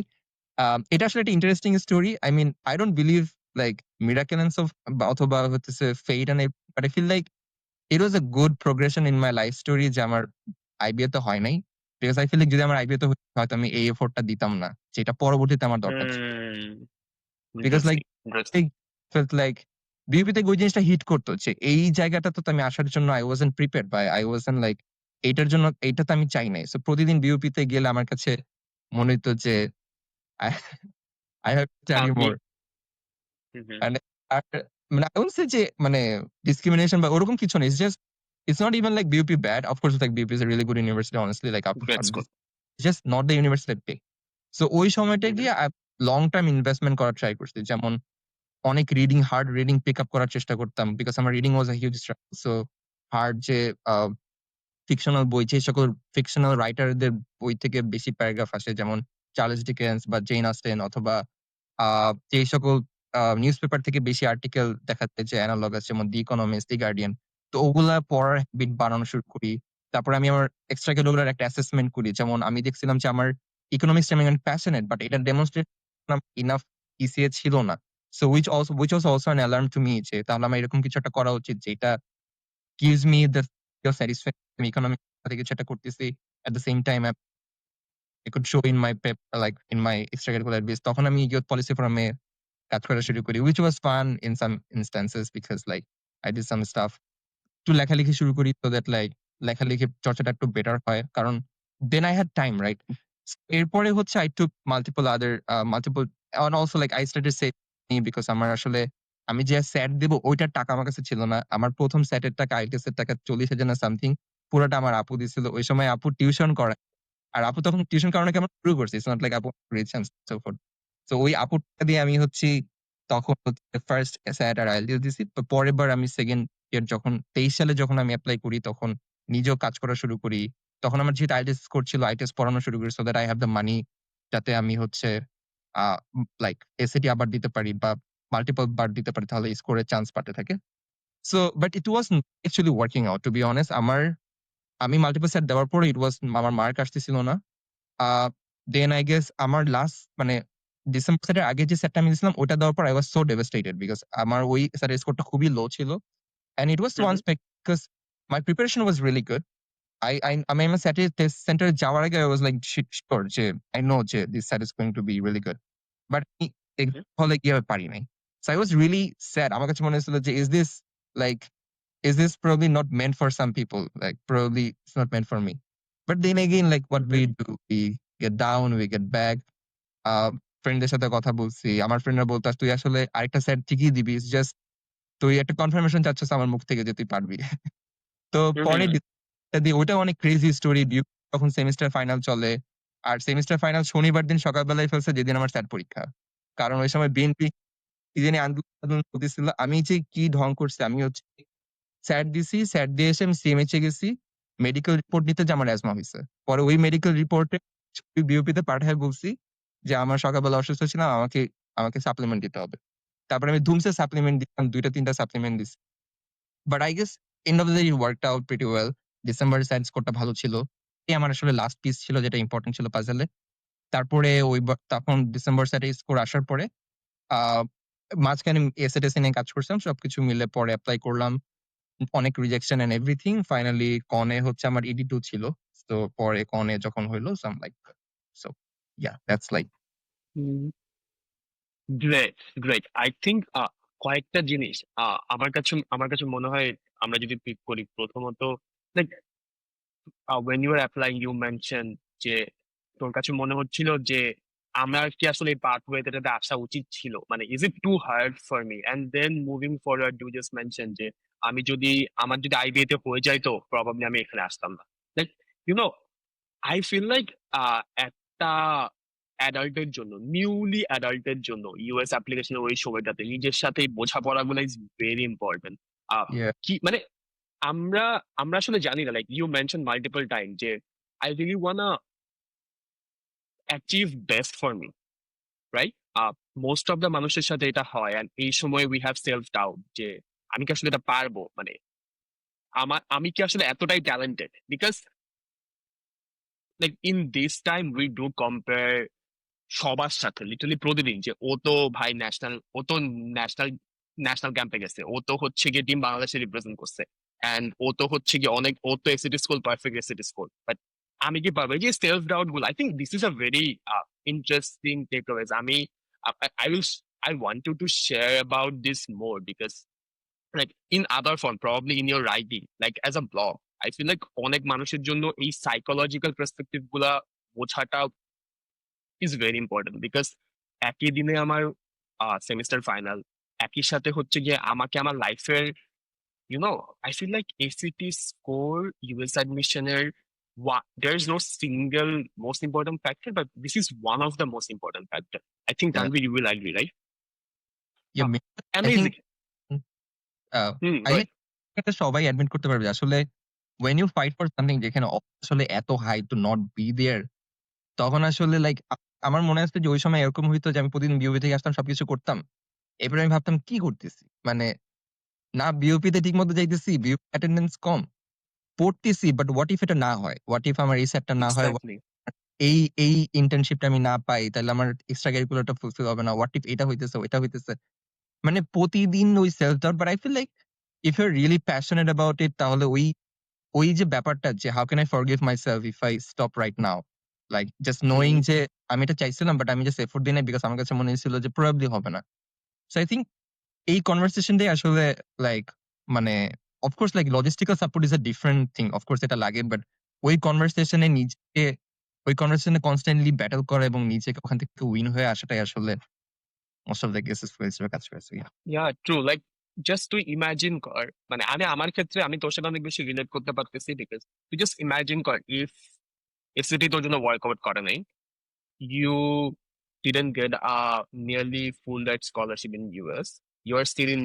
এটা আসলে একটা interesting story. I mean, I don't believe like miraculous of বা অথবা হচ্ছে fate and but I feel like it was a good progression in my life story যে আমার IBA তে হয় নাই। বিকজ I feel like যদি আমার IBA তে হইতো হয়তো আমি এই এফোর্ট টা দিতাম না। যেটা পরবর্তীতে আমার দরকার ছিল। Hmm, because like interesting, interesting. I felt like BUP তে ওই জিনিসটা হিট করতো যে এই জায়গাটাতে তো আমি আসার জন্য I wasn't prepared বা I wasn't like এইটার জন্য এইটা তো আমি চাই নাই। সো প্রতিদিন বিউপি তে গেলে আমার কাছে মনে হইতো যে I I have to study আপনি more. Hmm, hmm. And আর মানে I won't say যে মানে discrimination বা ওরকম কিছু না। It's not even like BUP bad. Of course, like BUP is a really good university, honestly. Like that's good. it's just not the university I picked. So ওই সময়টা হুম, হুম। গিয়ে লং টার্ম ইনভেস্টমেন্ট করার ট্রাই করছি। যেমন অনেক হার্ড রিডিং পিক আপ করার চেষ্টা করতাম। বিকজ আমার reading was a huge struggle. So hard যে আ ফিকশনাল বই যে সকল ফিকশনাল রাইটারদের বই থেকে বেশি প্যারাগ্রাফ আসে যেমন চার্লস ডিকেন্স বা জেন অস্টেন অথবা আ যে সকল নিউজপেপার থেকে বেশি আর্টিকেল দেখা যায় যে এনালগ আছে যেমন দি ইকোনমিস্ট, দি গার্ডিয়ান। তো ওগুলা পড়ার হ্যাবিট বানানো শুরু করি। তারপরে আমি আমার এক্সট্রা কারিকুলার একটা অ্যাসেসমেন্ট করি। যেমন আমি দেখছিলাম যে আমার ইকোনমিক্স আমি অনেক প্যাশনেট বাট এটা ডেমনস্ট্রেট ইনাফ ইসিএ ছিল না। So which was also an alarm to me যে তাহলে আমার এরকম কিছু একটা করা উচিত যেটা gives me the feel of satisfaction আমি ইকোনমিক্স সাথে কিছু একটা করতেছি। At the same time I could show in my like in my extracurricular base তখন আমি ইউথ পলিসি ফোরামে কাজ করা শুরু করি। Which was fun in some instances because like I did some stuff. একটু লেখালেখি শুরু করি so that like লেখালেখির চর্চাটা একটু বেটার হয়। কারণ then I had time, right? এরপরে হচ্ছে I took multiple and also like I started saving because আমার আসলে আমি যে স্যাট দিব ওইটার টাকা আমার কাছে ছিল না। আমার ১ম স্যাটের টাকা আইটিএস এর টাকা ৪০,০০০ না সামথিং পুরাটা আমার আপু দিছিল। ওই সময় আপু টিউশন করায়। আর আপু তখন টিউশন করানো কেমন শুরু করছে। It's not like আপু rich and so forth. তো ওই আপুটা দিয়ে আমি হচ্ছি তখন হচ্ছে ফার্স্ট SAT আর IELTS দিছি। তো পরের বার আমি 2nd ইয়ার যখন 23 সালে যখন আমি এপ্লাই করি তখন নিজেও কাজ করা শুরু করি। তখন আমার যেহেতু IELTS স্কোর ছিল, IELTS পড়ানো শুরু করি so that I have the money যাতে আমি হচ্ছে আ লাইক SAT আবার দিতে পারি বা মাল্টিপল বার দিতে পারি তাহলে স্কোরের চান্স বাড়তে থাকে। So but it was actually working out to be honest আমি মাল্টিপল সেট দেওয়ার পরে আমার মার্ক আসতেছিল না। আ দেন আই গেস আমার লাস্ট মানে ডিসেম্বর সেটের আগে যে সেটটা আমি দিছিলাম ওটা দেওয়ার পর I was so devastated because আমার ওই সেটের স্কোরটা খুবই লো ছিল। And it was hmm, once hmm, because my preparation was really good. আমি আমার সেটের টেস্ট সেন্টারে যাওয়ার আগে আই ওয়াজ লাইক শিওর যে আই নো যে this set is going to be really good. But আমি হুম, হলে গিয়ে পারি নাই। So I was really sad. আমার কাছে মনে হয়েছিল যে like is this probably not meant for some people? Like probably it's not meant for me. But then again, like what we hmm, do, we get down, we get back. ফ্রেন্ডদের সাথে কথা বলছি। আমার ফ্রেন্ডরা বলতো, "তুই আসলে আরেকটা সেট ঠিকই দিবি। It's just তুই একটা কনফার্মেশন চাচ্ছস আমার মুখ থেকে যে তুই পারবি।" তো হুম, পরে হুম, ডিসিশনটা দিয়ে ওইটাও অনেক ক্রেজি স্টোরি। তখন সেমিস্টার ফাইনাল চলে। আর সেমিস্টার ফাইনাল শনিবার দিন সকালবেলায় ফেলছে যেদিন আমার স্যাট পরীক্ষা। কারণ ওই সময় বিএনপি কি জানি আন্দোলন চলতেছিল। আমি যে কি ঢং করছি আমি হচ্ছে স্যাট দিছি। স্যাট দিয়ে এসে আমি সিএমএইচে গেছি। মেডিকেল রিপোর্ট নিতে যে আমার অ্যাজমা হইছে। পরে ওই মেডিকেল রিপোর্টে বিওপিতে পাঠায় বলছি যে, "আমার সকালবেলা অসুস্থ ছিলাম। আমাকে সাপ্লিমেন্ট দিতে হবে।" তারপরে আমি ধুমসে সাপ্লিমেন্ট দিলাম। ২ টা ৩ টা সাপ্লিমেন্ট দিছি। But I guess end of the day it worked out pretty well. ডিসেম্বরে স্যাট স্কোরটা ভালো ছিল। এই আমার আসলে লাস্ট পিস ছিল যেটা ইম্পোর্টেন্ট ছিল পাজলে। তারপরে তখন ডিসেম্বর স্যাটে স্কোর আসার পরে আ মাঝখানে এসএ-টেসে নিয়ে কাজ করছিলাম। সবকিছু মিলে পরে এপ্লাই করলাম। অনেক রিজেকশন অ্যান্ড এভরিথিং। ফাইনালি কনে হচ্ছে আমার ED2 ছিল। সো পরে কনে যখন হইল so I am like so yeah that's like hmm. Great, great. I think কয়েকটা জিনিস আমার কাছে মনে হয় আমরা যদি পিক করি প্রথমত like when you were applying you mentioned যে তোর কাছে মনে হচ্ছিল যে আমার কি আসলে এই পাথওয়েটাতে আসা উচিত ছিল মানে is it too hard for me and then moving forward you just mention যে আমার যদি আইবিএ তে হয়ে যায় তো প্রবাবলি আমি এখানে আসতাম না like you know I feel like একটা অ্যাডাল্টের জন্য নিউলি অ্যাডাল্টের জন্য ইউএস অ্যাপ্লিকেশনের ওই সময়টাতে নিজের সাথে এই বোঝাপড়াগুলো ইজ ভেরি ইম্পর্টেন্ট ইয়া কি মানে আমরা আমরা আসলে জানি না like you mention multiple time যে I really wanna achieve best for me right most of the মানুষের সাথে এটা হয় অ্যান্ড এই সময় উই হ্যাভ সেলফ ডাউট যে আমি কি আসলে এটা পারবো মানে আমি কি আসলে এতটাই talented because like in this time we do compare সবার সাথে লিটারালি প্রতিদিন যে ও তো ন্যাশনাল ন্যাশনাল ক্যাম্পে গেছে ও তো হচ্ছে গিয়ে টিম বাংলাদেশে রিপ্রেজেন্ট করছে এন্ড ও তো হচ্ছে গিয়ে ও তো ACT school perfect ACT school but আমি কি পারবো এই যে সেলফ ডাউট গুলো I think this is a very interesting takeaways I will I want to share about this more because like in other form probably in your writing like as a blog I feel like অনেক মানুষের জন্য এই সাইকোলজিক্যাল পার্সপেক্টিভ গুলা বোঝাটা ইজ ভেরি ইম্পর্টেন্ট বিকজ একই দিনে আমার সেমিস্টার ফাইনাল একই সাথে হচ্ছে গিয়ে আমাকে আমার লাইফের I feel like ACT score US অ্যাডমিশনের there is no single most important factor but this is one of the most important factor I think yeah Tanvi you will agree right yeah I think amazing I go think এটা সবাই অ্যাডমিট করতে পারবে যে আসলে when you fight for something যেখানে আসলে এত high to not be there তখন আসলে লাইক আমার মনে আছে যে ওই সময় এরকম হইতো যে আমি প্রতিদিন বিওপি থেকে আসতাম সবকিছু করতাম। এরপরে আমি ভাবতাম কি করতেছি? মানে না বিওপি তে ঠিকমতো যাইতেছি, বিওপি অ্যাটেন্ডেন্স কম। পড়তেছি বাট হোয়াট ইফ এটা না হয়? হোয়াট ইফ আমার এই সেটটা না হয়? exactly এই ইন্টার্নশিপটা আমি না পাই, তাইলে আমার এক্সট্রা কারিকুলারটা ফুলফিল হবে না। হোয়াট ইফ এটা হইতেছে, ওইটা হইতেছে। মানে প্রতিদিন ওই self doubt but I feel like if you are really passionate about it তাহলে ওই যে ব্যাপারটা যে how can I forgive myself if I stop right now? Like just knowing hmm যে আমি এটা চাইছিলাম বাট আমি জাস্ট এফোর্ট দিই নাই বিকজ আমার কাছে মনে হয়েছিল যে প্রবাবলি হবে না। সো আই থিংক এই কনভারসেশনটাই আসলে লাইক মানে of course like logistical support is a different thing. Of course এটা লাগে বাট ওই কনভারসেশনে নিজেকে ওই কনভারসেশনে কনস্ট্যান্টলি ব্যাটল করা এবং নিজেকে ওখান থেকে উইন হয়ে আসাটাই আসলে মোস্ট অফ দ্যা কেসেস হিসেবে কাজ করেছে। ইয়া yeah true like just তুই ইমাজিন কর মানে আমার ক্ষেত্রে আমি তোর সাথে অনেক বেশি রিলেট করতে পারতেছি বিকজ তুই জাস্ট ইমাজিন কর ইফ এসিটি তোর জন্য ওয়ার্কআউট করে নাই you didn't get a nearly full ride scholarship in US. You are still in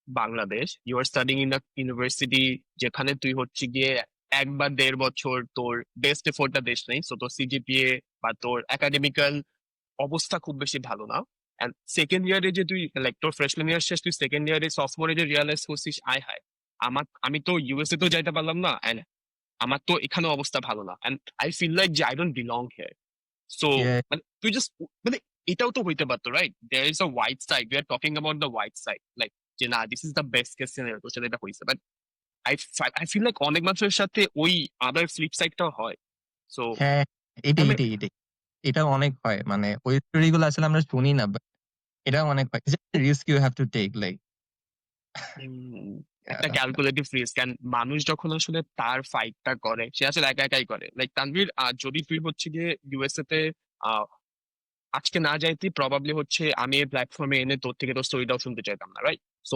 Bangladesh, you are studying in a university যেখানে তুই হচ্ছে গিয়ে 1 বা 1.5 বছর তোর বেস্ট এফোর্টটা দেশ নেই, সো তোর সিজিপিএ বা তোর একাডেমিক্যাল অবস্থা খুব বেশি ভালো না। এন্ড সেকেন্ড ইয়ারে যে তুই লাইক তোর ফ্রেশম্যান ইয়ার শেষ, তুই সেকেন্ড ইয়ারে সফটওয়্যারে যে রিয়ালাইজ করছিস আয় হায়, আমি তো ইউএসএ তো যাইতে পারলাম না, এন্ড আমার তো এখানে অবস্থা ভালো না, এন্ড আই ফিল লাইক যে I don't belong here. So Yeah, মানে তুই জাস্ট মানে এটাও তো হইতে পারতো, right? There is a white side, we are talking about the white side, like যে না this is the best case scenario, তোর সাথে এটা হয়েছে, but I I feel like অনেক মানুষের সাথে ওই আদার ফ্লিপ সাইডটাও হয়। সো হ্যাঁ, এটাই, আমি এটাই, এটাই। এটা অনেক হয়। মানে ওই স্টোরি গুলো আসলে আমরা শুনি না। বাট এটাও অনেক হয়। Risk you have to take like একটা ক্যালকুলেটিভ রিস্ক, এন্ড মানুষ যখন আসলে তার ফাইটটা করে সে আসলে একা একাই করে। লাইক তানভীর, যদি তুই হচ্ছে গিয়ে ইউএসএ তে আহ, আজকে না যাইতি, প্রবাবলি হচ্ছে আমি এই প্ল্যাটফর্মে এনে তোর থেকে তোর স্টোরিটাও শুনতে চাইতাম না, right? So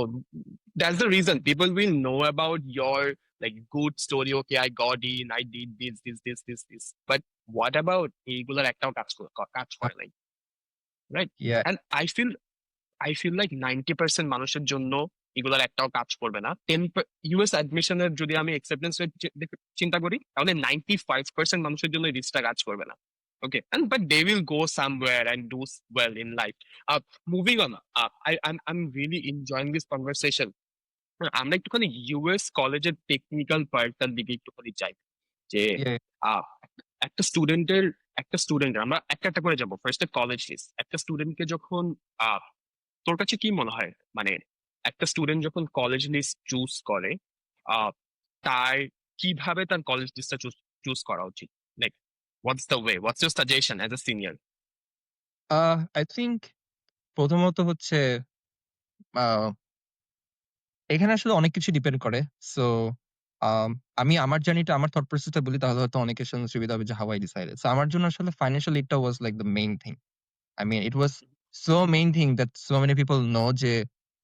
that's the reason people will know about your like good story, okay I got in, I did this, but what about এইগুলার একটাও কাজ করে নাই, right? Yeah and I feel like 90% মানুষের জন্য এগুলার একটাও কাজ করবে না। ইউএস অ্যাডমিশনের যদি আমি অ্যাকসেপ্টেন্স রেট চিন্তা করি, তাহলে 95% মানুষের জন্য রিস্কটা কাজ করবে না। ওকে, and but they will go somewhere and do well in life. Moving on, I'm really enjoying this conversation. আমরা একটুখানি ইউএস কলেজের টেকনিক্যাল পার্টটার দিকে একটুখানি যাই। যে ইয়া আহ, একটা স্টুডেন্টের আমরা একটা একটা করে যাবো। ফার্স্টে কলেজ লিস্ট। একটা স্টুডেন্টকে যখন তোর কাছে কি মনে হয়, মানে একটা স্টুডেন্ট যখন কলেজ লিস্ট চুজ করে, আহ তার কিভাবে তার কলেজ লিস্টটা চুজ চুজ করা উচিত? Like what's your suggestion as a senior? I think প্রথমত হচ্ছে আহ এখানে আসলে অনেক কিছু ডিপেন্ড করে। সো আম আমি আমার জার্নিটা, আমার থট প্রসেসটা বলি, তাহলে হয়তো অনেকের জন্য সুবিধা হবে যে হাউ আই ডিসাইডেড। সো আমার জন্য আসলে ফাইন্যান্সিয়াল এইডটা was like the main thing. I mean, it was so main thing that so many people know যে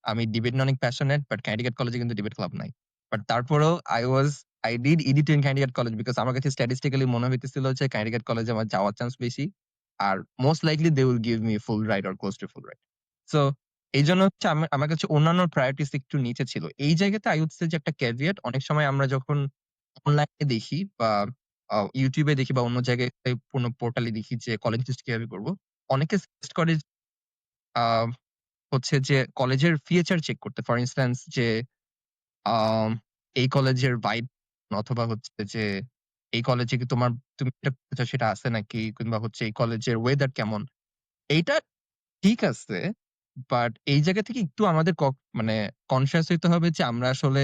আমি ডিবেট নিয়ে অনেক প্যাশনেট, বাট ক্যান্ডিডেট কলেজে কিন্তু ডিবেট ক্লাব নাই। বাট তারপরেও I did EDT in candidate college because আমার কাছে স্ট্যাটিস্টিক্যালি মনে হইতেছিল যে ক্যান্ডিডেট কলেজে আমার যাওয়ার চান্স বেশি। আর most likely they will give me full ride or close to full ride. So এইজন্য হচ্ছে আমার কাছে অন্যান্য প্রায়োরিটিস একটু নিচে ছিল। এই জায়গাতে I would say যে একটা ক্যাভিয়েট, অনেক সময় আমরা যখন অনলাইনে দেখি বা YouTube এ দেখি বা অন্য জায়গায় কোনো পোর্টালে দেখি যে কলেজ লিস্ট কিভাবে করব। অনেকে সাজেস্ট করে আ হচ্ছে যে কলেজের ফিচার চেক করতে। ফর ইনস্ট্যান্স যে আম এই কলেজের ভাইব, অথবা হচ্ছে যে এই কলেজে কি তুমি যেটা করতে চাও সেটা আছে নাকি? কিংবা হচ্ছে এই কলেজের ওয়েদার কেমন? এইটা ঠিক আছে। বাট এই জায়গা থেকে একটু আমাদের মানে কনসিয়াস হইতে হবে যে আমরা আসলে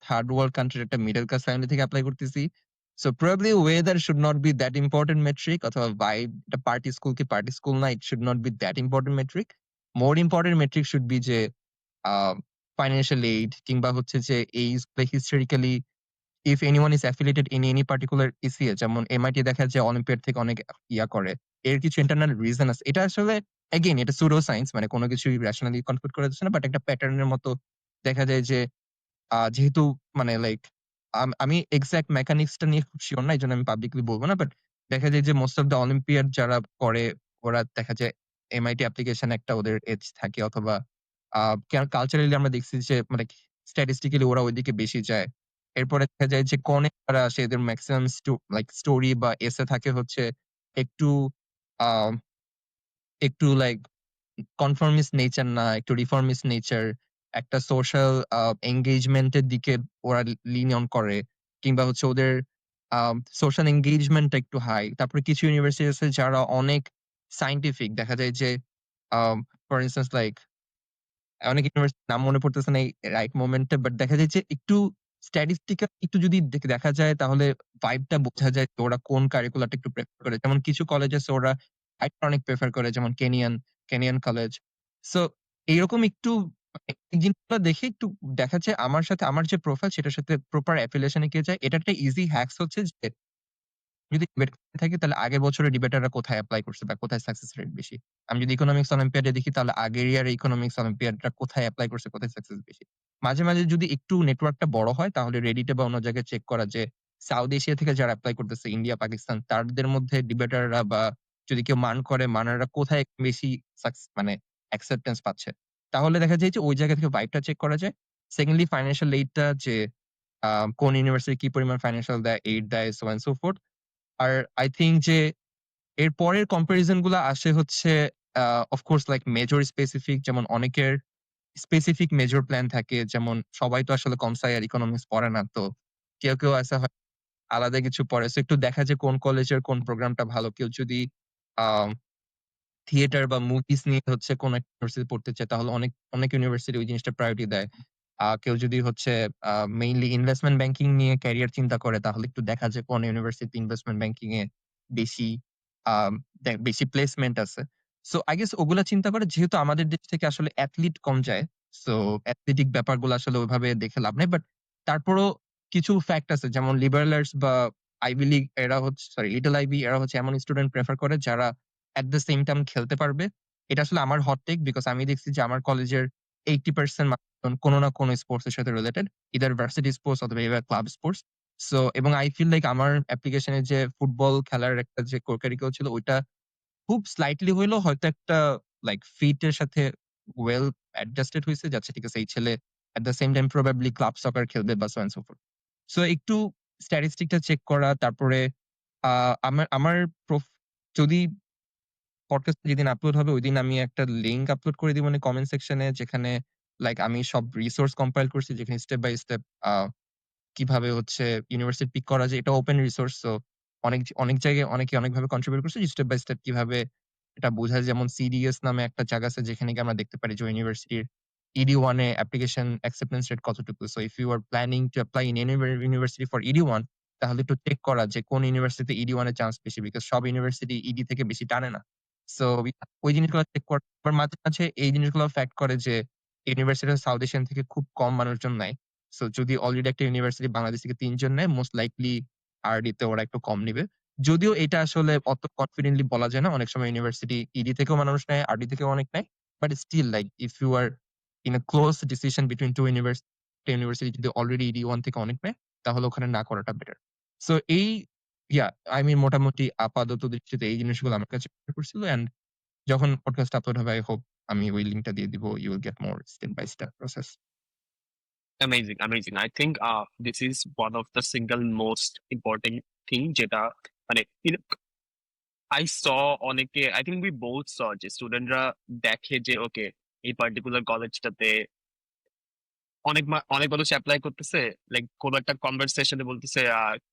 থার্ড ওয়ার্ল্ড কান্ট্রির একটা মিডল ক্লাস ফ্যামিলি থেকে এপ্লাই করতেছি। So probably whether should not be that important metric, অথবা ভাইব, এটা পার্টি স্কুল কি পার্টি স্কুল না, it should not be that important metric. More important metric should be যে আ ফাইন্যান্সিয়াল এইড, কিংবা হচ্ছে যে এই historically if anyone is affiliated in any particular ECA, যেমন MIT দেখা যায় অলিম্পিয়াড থেকে অনেক করে। এর কিছু ইন্টারনাল রিজন আছে। এটা আসলে এগেইন এটা সুডো সায়েন্স, মানে কোন কিছুই রেশনালি কনক্লুড করা যাচ্ছে না। বাট একটা প্যাটার্ন এর মতো দেখা যায় যে যেহেতু মানে লাইক আমি এক্সাক্ট মেকানিক্স টা নিয়ে খুব সিউর না, এজন্য আমি পাবলিকলি বলব না। বাট দেখা যায় যে মোস্ট অফ দ্যা অলিম্পিয়াড যারা করে, ওরা দেখা যায় MIT অ্যাপ্লিকেশন একটা ওদের এজ থাকে, অথবা কালচারালি আমরা দেখছি যে মানে স্ট্যাটিস্টিক্যালি ওরা ওইদিকে বেশি যায়। এরপরে দেখা যায় যে কনে যারা আসে এদের মেক্সিমাম লাইক স্টোরি বা এসে থাকে হচ্ছে একটু আ একটু লাইক কনফর্মিস্ট নেচার না, একটু রিফর্মিস্ট নেচার, একটা সোশ্যাল এনগেজমেন্ট এর দিকে ওরা লিন অন করে, কিংবা হচ্ছে ওদের সোশ্যাল এনগেজমেন্টটা একটু হাই। তারপরে কিছু ইউনিভার্সিটি আছে যারা অনেক সায়েন্টিফিক, দেখা যায় যে ফর ইনস্ট্যান্স লাইক অনেক ইউনিভার্সিটির নাম মনে পড়তেছে না এই রাইট মোমেন্টে, বাট দেখা যায় যে একটু স্ট্যাটিস্টিক্যাল একটু যদি দেখা যায়, তাহলে ভাইবটা বোঝা যায় যে ওরা কোন কারিকুলামটা একটু প্রেফার করে। যেমন কিছু কলেজ আছে ওরা হাইটটা অনেক প্রেফার করে, যেমন কেনিয়ান কলেজ। সো এইরকম একটু এই জিনিসগুলো দেখে একটু দেখা যায় আমার সাথে আমার যে প্রোফাইল সেটার সাথে প্রপার অ্যাফিলিয়েশন এ কে যায়। এটা একটা ইজি হ্যাকস হচ্ছে যে যদি ডিবেট থাকি, তাহলে আগের বছরের ডিবেটাররা কোথায় এপ্লাই করছে বা কোথায় সাকসেস রেট বেশি। আমি যদি ইকোনমিক্স অলিম্পিয়াডে দেখি, তাহলে আগের ইয়ার ইকোনমিক্স অলিম্পিয়াডরা কোথায় এপ্লাই করছে, কোথায় সাকসেস বেশি। মাঝে, মাঝে যদি একটু নেটওয়ার্কটা বড় হয়, তাহলে রেডিটে বা অন্য জায়গায় চেক করা যে সাউথ এশিয়া থেকে যারা এপ্লাই করতেছে, ইন্ডিয়া, পাকিস্তান, তাদের মধ্যে ডিবেটাররা বা যদি কেউ মান করে, মানাররা কোথায় বেশি মানে অ্যাকসেপ্টেন্স পাচ্ছে। তাহলে দেখা যায় যে ওই জায়গা থেকে ভাইবটা চেক করা যায়। সেকেন্ডলি ফাইন্যান্সিয়াল এইডটা যে আ কোন ইউনিভার্সিটি কি পরিমাণ ফাইন্যান্সিয়াল দেয়, এইড দেয়, সো অ্যান্ড সো ফোর্থ। আর আই থিংক যে এর পরের কম্পারিজন গুলা আসে হচ্ছে uh of course like major specific, যেমন অনেকের স্পেসিফিক মেজর প্ল্যান থাকে। যেমন সবাই তো আসলে কমসাই আর ইকোনমিক্স পড়ে না। তো কেউ আছে হয় আলাদা কিছু পড়ে। সো একটু দেখা যে কোন কলেজের কোন প্রোগ্রামটা ভালো। কেউ যদি আ থিয়েটার বা মুভিস নিয়ে হচ্ছে কোন একটা ইউনিভার্সিটি পড়তে চায়, তাহলে অনেক ইউনিভার্সিটি ওই জিনিসটা প্রায়োরিটি দেয়। কেউ যদি হচ্ছে মেইনলি ইনভেস্টমেন্ট ব্যাংকিং নিয়ে ক্যারিয়ার চিন্তা করে, তাহলে একটু দেখা যায় কোন ইউনিভার্সিটি ইনভেস্টমেন্ট ব্যাংকিং এ বেশি আম বেশি প্লেসমেন্ট আছে। সো আই গেস ওগুলা চিন্তা করে, যেহেতু আমাদের দেশ থেকে আসলে অ্যাথলিট কম যায়। সো অ্যাথলেটিক ব্যাপারগুলো আসলে ওইভাবে দেখে লাভ নাই। বাট তারপরও কিছু ফ্যাক্ট আছে, যেমন লিবারেল আর্টস বা আইভি লীগ এরা হচ্ছে, সরি লিটল আইভি, এরা হচ্ছে এমন স্টুডেন্ট প্রেফার করে যারা এট দ্য সেম টাইম খেলতে পারবে। এটা আসলে আমার হট টেক, বিকজ আমি দেখছি যে আমার কলেজের 80% মানুষজন কোন না কোন স্পোর্টস এর সাথে রিলেটেড। ইদার ভার্সিটি স্পোর্টস অথবা এবার ক্লাব স্পোর্টস। সো এবং আই ফিল লাইক আমার অ্যাপ্লিকেশন এ যে ফুটবল খেলার একটা যে কোর কারিকুলাম ছিল, ওইটা খুব স্লাইটলি হইলেও হয়তো একটা লাইক ফিট এর সাথে ওয়েল অ্যাডজাস্টেড হইছে, যাচ্ছে ঠিক আছে এই ছেলে at the same time probably club soccer খেলবে বা so and so forth. So একটু স্ট্যাটিস্টিকটা চেক করা, তারপরে আ আমার আমার প্রোফ যদি পডকাস্ট যেদিন আপলোড হবে ঐদিন আমি একটা লিংক আপলোড করে দিব কমেন্ট সেকশনে, যেখানে লাইক আমি সব রিসোর্স কম্পাইল করছি, যেখানে স্টেপ বাই স্টেপ আ কিভাবে হচ্ছে ইউনিভার্সিটি পিক করা যায়। এটা ওপেন রিসোর্স। সো অনেক জায়গায় অনেকে অনেকভাবে কন্ট্রিবিউট করছে স্টেপ বাই স্টেপ কিভাবে এটা বোঝা যায়। যেমন সিডিএস নামে একটা জায়গা আছে, যেখানে গিয়ে আমরা দেখতে পারি যে ইউনিভার্সিটির ED1 এ অ্যাপ্লিকেশন অ্যাকসেপ্টেন্স রেট কতটুকু। So if you are planning to apply in any university for ED1, তাহলে একটু চেক করা যে কোন ইউনিভার্সিটিতে ED1 এর চান্স বেশি। বিকজ সব ইউনিভার্সিটি ইডি থেকে বেশি টানে না। সো ওই জিনিসগুলো চেক করা। আবার মাঝে এই জিনিসগুলো ফ্যাক্ট করে যে ইউনিভার্সিটি সাউথ এশিয়ান থেকে খুব কম মানুষজন নেয়। সো যদি অলরেডি একটা ইউনিভার্সিটি বাংলাদেশ থেকে ৩ জন নেয়, মোস্ট লাইকলি আরডি তে ওরা একটু কম নিবে। যদিও এটা আসলে অত কনফিডেন্টলি বলা যায় না। অনেক সময় ইউনিভার্সিটি ইডি থেকেও মানুষ নেয়, আরডি থেকেও অনেক নেয়। But still like if you are in a close decision between 2 university যদি অলরেডি ইডি 1 থেকে অনেক নেয়, তাহলে ওখানে না করাটা বেটার। সো এই ইয়া আই মিন মোটামুটি আপাতত দৃষ্টিতে এই জিনিসগুলো আমার কাছে matter করছিল। অ্যান্ড যখন পডকাস্ট আপলোড হবে, আই হোপ আমি ওই লিংকটা দিয়ে দিব। You will get more step by step process. Amazing, amazing. I think this is one of the single most important thing যেটা মানে I saw অনেকে, I think we both saw যে স্টুডেন্টরা দেখে যে ওকে এই পার্টিকুলার কলেজটাতে অনেক মানুষ অ্যাপ্লাই করতেছে, লাইক কোন একটা কনভারসেশনে বলতেছে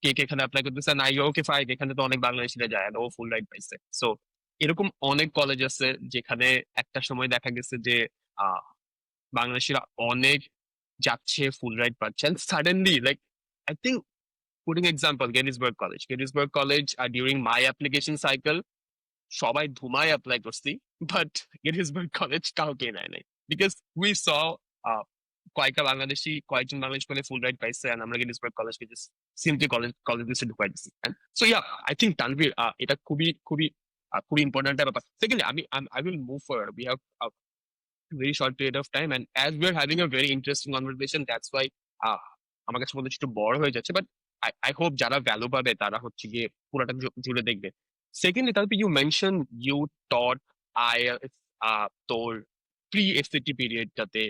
কে এখানে অ্যাপ্লাই করতেছে না, ওকে ফাইন, এখানে তো অনেক বাংলাদেশিরা যায় and ও ফুল রাইট পাইছে। সো এরকম অনেক কলেজ আছে যেখানে একটা সময় দেখা গেছে যে আহ বাংলাদেশিরা অনেক যাচ্ছে, ফুল রাইট পাচ্ছে, and suddenly like I think putting example Gettysburg College during my application cycle সবাই ধুমায় অ্যাপ্লাই করছি, বাট গেটিসবার্গ কলেজ কাউকে নেয় নাই, বিকজ উই স কয়েকজন বাংলাদেশি মানে ফুল রাইট পাইছে and আমরা গেটিসবার্গ কলেজকে জাস্ট সিম্পলি কলেজ লিস্টে ঢুকাই দিছি। So yeah, I think Tanvir এটা খুবই ইম্পর্টেন্ট একটা ব্যাপার। Secondly I will move forward, we have very short period of time and as we're having a very interesting conversation, that's why আমার কাছে মনে হচ্ছে একটু বড় হয়ে যাচ্ছে, বাট I hope যারা ভ্যালু পাবে তারা হচ্ছে গিয়ে পুরোটা জুড়ে দেখবে। সেকেন্ডলি তারপর you mention you taught IELTS তোর প্রি এসএটি পিরিয়ডটাতে,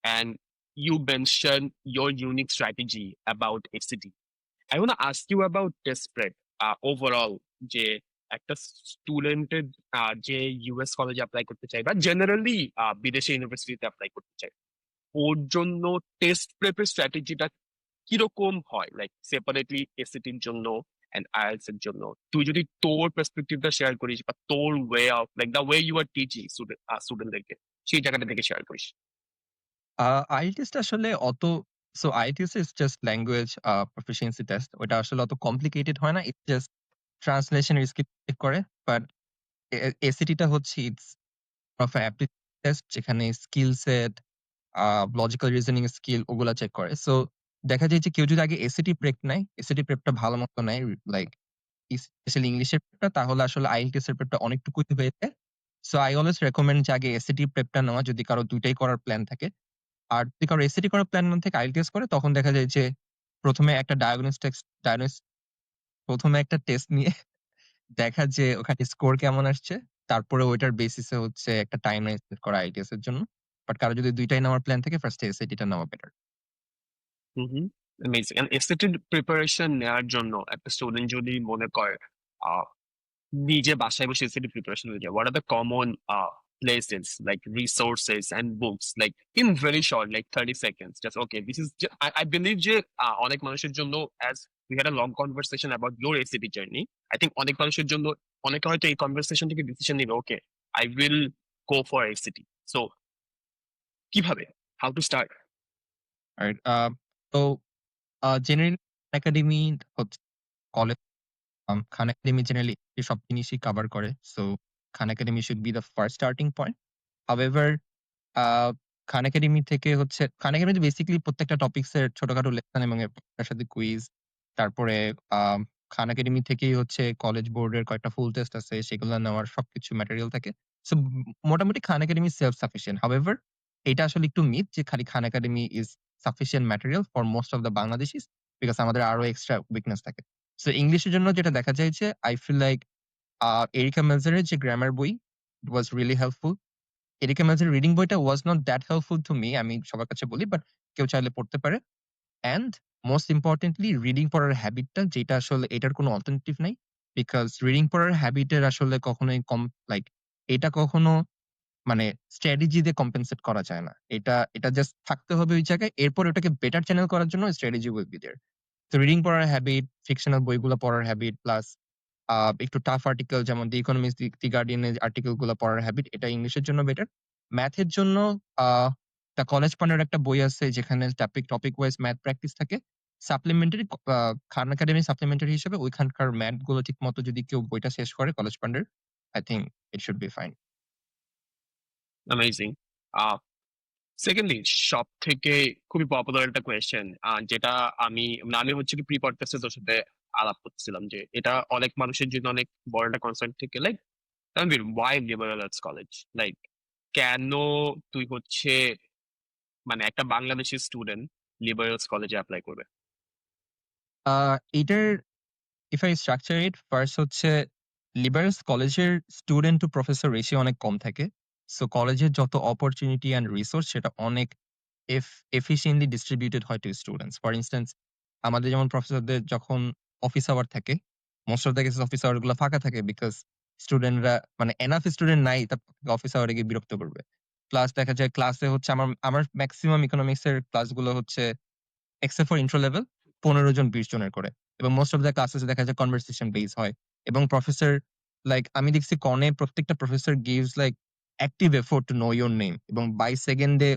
and you mention your unique strategy about SAT. I want to ask you about test prep overall, যে একটা স্টুডেন্টের যে ইউএস কলেজে অ্যাপ্লাই করতে চায় বা জেনারেলি বিদেশে ইউনিভার্সিটিতে অ্যাপ্লাই করতে চায়, ওর জন্য টেস্ট প্রেপের স্ট্র্যাটেজিটা কিরকম হয়, লাইক সেপারেটলি এসএটির জন্য এন্ড আইএলটিএস এর জন্য। তুই যদি তোর পার্সপেক্টিভটা শেয়ার করিস বা তোর way of like the way you are teaching স্টুডেন্টদেরকে, সেই জায়গাটা থেকে শেয়ার করিস। আ IELTS টা আসলে অত, so IELTS is just language proficiency test. ওটা আসলে অত কমপ্লিকেটেড হয় না। It's just translation skill check করে। বাট এসএটি টা হচ্ছে it's of a aptitude test, যেখানে skill set, a logical reasoning skill ওগুলা চেক করে। সো দেখা যায় যে কেউ যদি আগে এসএটি প্রেপ নেয়, এসএটি প্রেপটা ভালো মতো নেয়, লাইক স্পেশালি ইংলিশের প্রেপটা, তাহলে আসলে IELTS এর প্রেপটা অনেকটুকুই হয়ে যায়। সো আই অলওয়েজ রেকমেন্ড যে আগে এসএটি প্রেপটা নেওয়া, যদি কারো ২ টাই করার প্ল্যান থাকে। আর যদি কারো এসএটি করার প্ল্যান না থাকে, IELTS করে, তখন দেখা যায় যে ১ম এ একটা ডায়াগনস্টিক্স ডায়াগনোস ১ম এ একটা টেস্ট নিয়ে দেখা যে ওখানে স্কোর কেমন আসছে। তারপরে ওইটার বেসিসে হচ্ছে একটা টাইমলাইন সেট করা IELTS এর জন্য। বাট কারো যদি ২ টাই নেওয়ার প্ল্যান থাকে ফার্স্ট এ SAT টা নেওয়া better. Hmm, hmm. Amazing. And SAT preparation নেওয়ার জন্য একটা স্টুডেন্ট যদি মনে করে আহ, নিজে বাসায় বসে এসএটি প্রিপারেশন নিতে, what are the common places like resources and books like in very short like 30 seconds just okay this is I believe যে অনেক মানুষের জন্য as we had a long conversation about your ACT journey I think অনেক মানুষের জন্য অনেকে হয়তো এই কনভারসেশন থেকে ডিসিশন নিবে ওকে I will go for ACT so কিভাবে how to start রাইট? তো জেনারেলি একাডেমি হচ্ছে কলেজ খান একাডেমি জেনারেলি সব জিনিসই কভার করে। So Khan academy should be the first starting point. However a Khan academy থেকে হচ্ছে খান একাডেমিতে বেসিক্যালি প্রত্যেকটা টপিকস এর ছোটখাটো লেসন এবং তার সাথে কুইজ। তারপরে আম খান একাডেমি থেকেই হচ্ছে কলেজ বোর্ডের কয়েকটা ফুল টেস্ট আছে সেগুলা নেওয়ার সবকিছু ম্যাটেরিয়াল থাকে। সো মোটামুটি Khan Academy self sufficient. However এটা আসলে একটু মিথ যে খালি Khan Academy is sufficient material for most of the Bangladeshis because আমাদের আরো এক্সট্রা উইকনেস থাকে। সো ইংলিশের জন্য যেটা দেখা যায় যে I feel like এরিকা মেলজারের যে গ্রামার বই it was really helpful. Erica মেলজারের রিডিং বইটা was not that helpful to me আমি সবার কাছে বলি বাট কেউ চাইলে পড়তে পারে। অ্যান্ড মোস্ট ইম্পোর্টেন্টলি রিডিং পড়ার হ্যাবিটটা যেটা আসলে এটার কোনো অল্টারনেটিভ নাই। বিকজ রিডিং পড়ার হ্যাবিটের আসলে কখনোই লাইক এটা কখনো মানে স্ট্র্যাটেজি দিয়ে কম্পেনসেট করা যায় না। এটা জাস্ট থাকতে হবে ওই জায়গায়। এরপর ওটাকে বেটার চ্যানেল করার জন্য স্ট্র্যাটেজি উইল বি দেয়ার। তো রিডিং পড়ার হ্যাবিট, ফিকশনাল বইগুলো পড়ার হ্যাবিট প্লাস একটু টাফ আর্টিকেল যেমন দি ইকোনমিস্ট, দি গার্ডিয়ান এর আর্টিকেল গুলা পড়ার হ্যাবিট এটা ইংলিশের জন্য বেটার। ম্যাথের জন্য আ দ্যা কলেজ ফান্ডের একটা বই আছে যেখানে টপিক ওয়াইজ ম্যাথ প্র্যাকটিস থাকে। সাপ্লিমেন্টারি খান একাডেমি সাপ্লিমেন্টারি হিসেবে ওইখানকার ম্যাথ গুলো ঠিকমতো যদি কেউ বইটা শেষ করে কলেজ ফান্ডের, I think it should be fine. amazing secondly সব থেকে খুবই পপুলার একটা কোয়েশ্চেন যেটা আমি হচ্ছে কি প্রি পডকাস্টে তোর সাথে আলাপ করছিলাম যে এটা অনেক মানুষের জন্য অনেক বড় একটা কনসার্ন থেকে like Tanvir why liberal arts college like কেন তুই হচ্ছে মানে একটা বাংলাদেশি স্টুডেন্ট লিবারাল আর্টস কলেজে অ্যাপ্লাই করবে আ এটার if I structure it first হচ্ছে লিবারেলস কলেজের স্টুডেন্ট টু প্রফেসর রেশিও অনেক কম থাকে। সো কলেজের যত অপরচুনিটি অ্যান্ড রিসোর্স সেটা অনেক এফ এফিশিয়েন্টলি ডিস্ট্রিবিউটেড হয় টু স্টুডেন্টস। ফর ইনস্ট্যান্স আমাদের যেমন প্রফেসরদের যখন অফিস আওয়ার থাকে, most of the cases office hour গুলা ফাঁকা থাকে বিকজ স্টুডেন্টরা মানে এনাফ স্টুডেন্ট নাই তারপর অফিস আওয়ারে গিয়ে বিরক্ত করবে। প্লাস দেখা যায় ক্লাসে হচ্ছে আমার মেক্সিমাম ইকোনমিক্স এর ক্লাসগুলো হচ্ছে এক্সেপ্ট ফর ইন্ট্রো লেভেল ১৫ জন ২০ জনের করে। এবং মোস্ট অফ দ্যা ক্লাসেস দেখা যায় কনভারসেশন বেস হয়। এবং প্রফেসর লাইক আমি দেখছি কনে প্রত্যেকটা professor gives like active effort to know your name এবং বাই সেকেন্ডে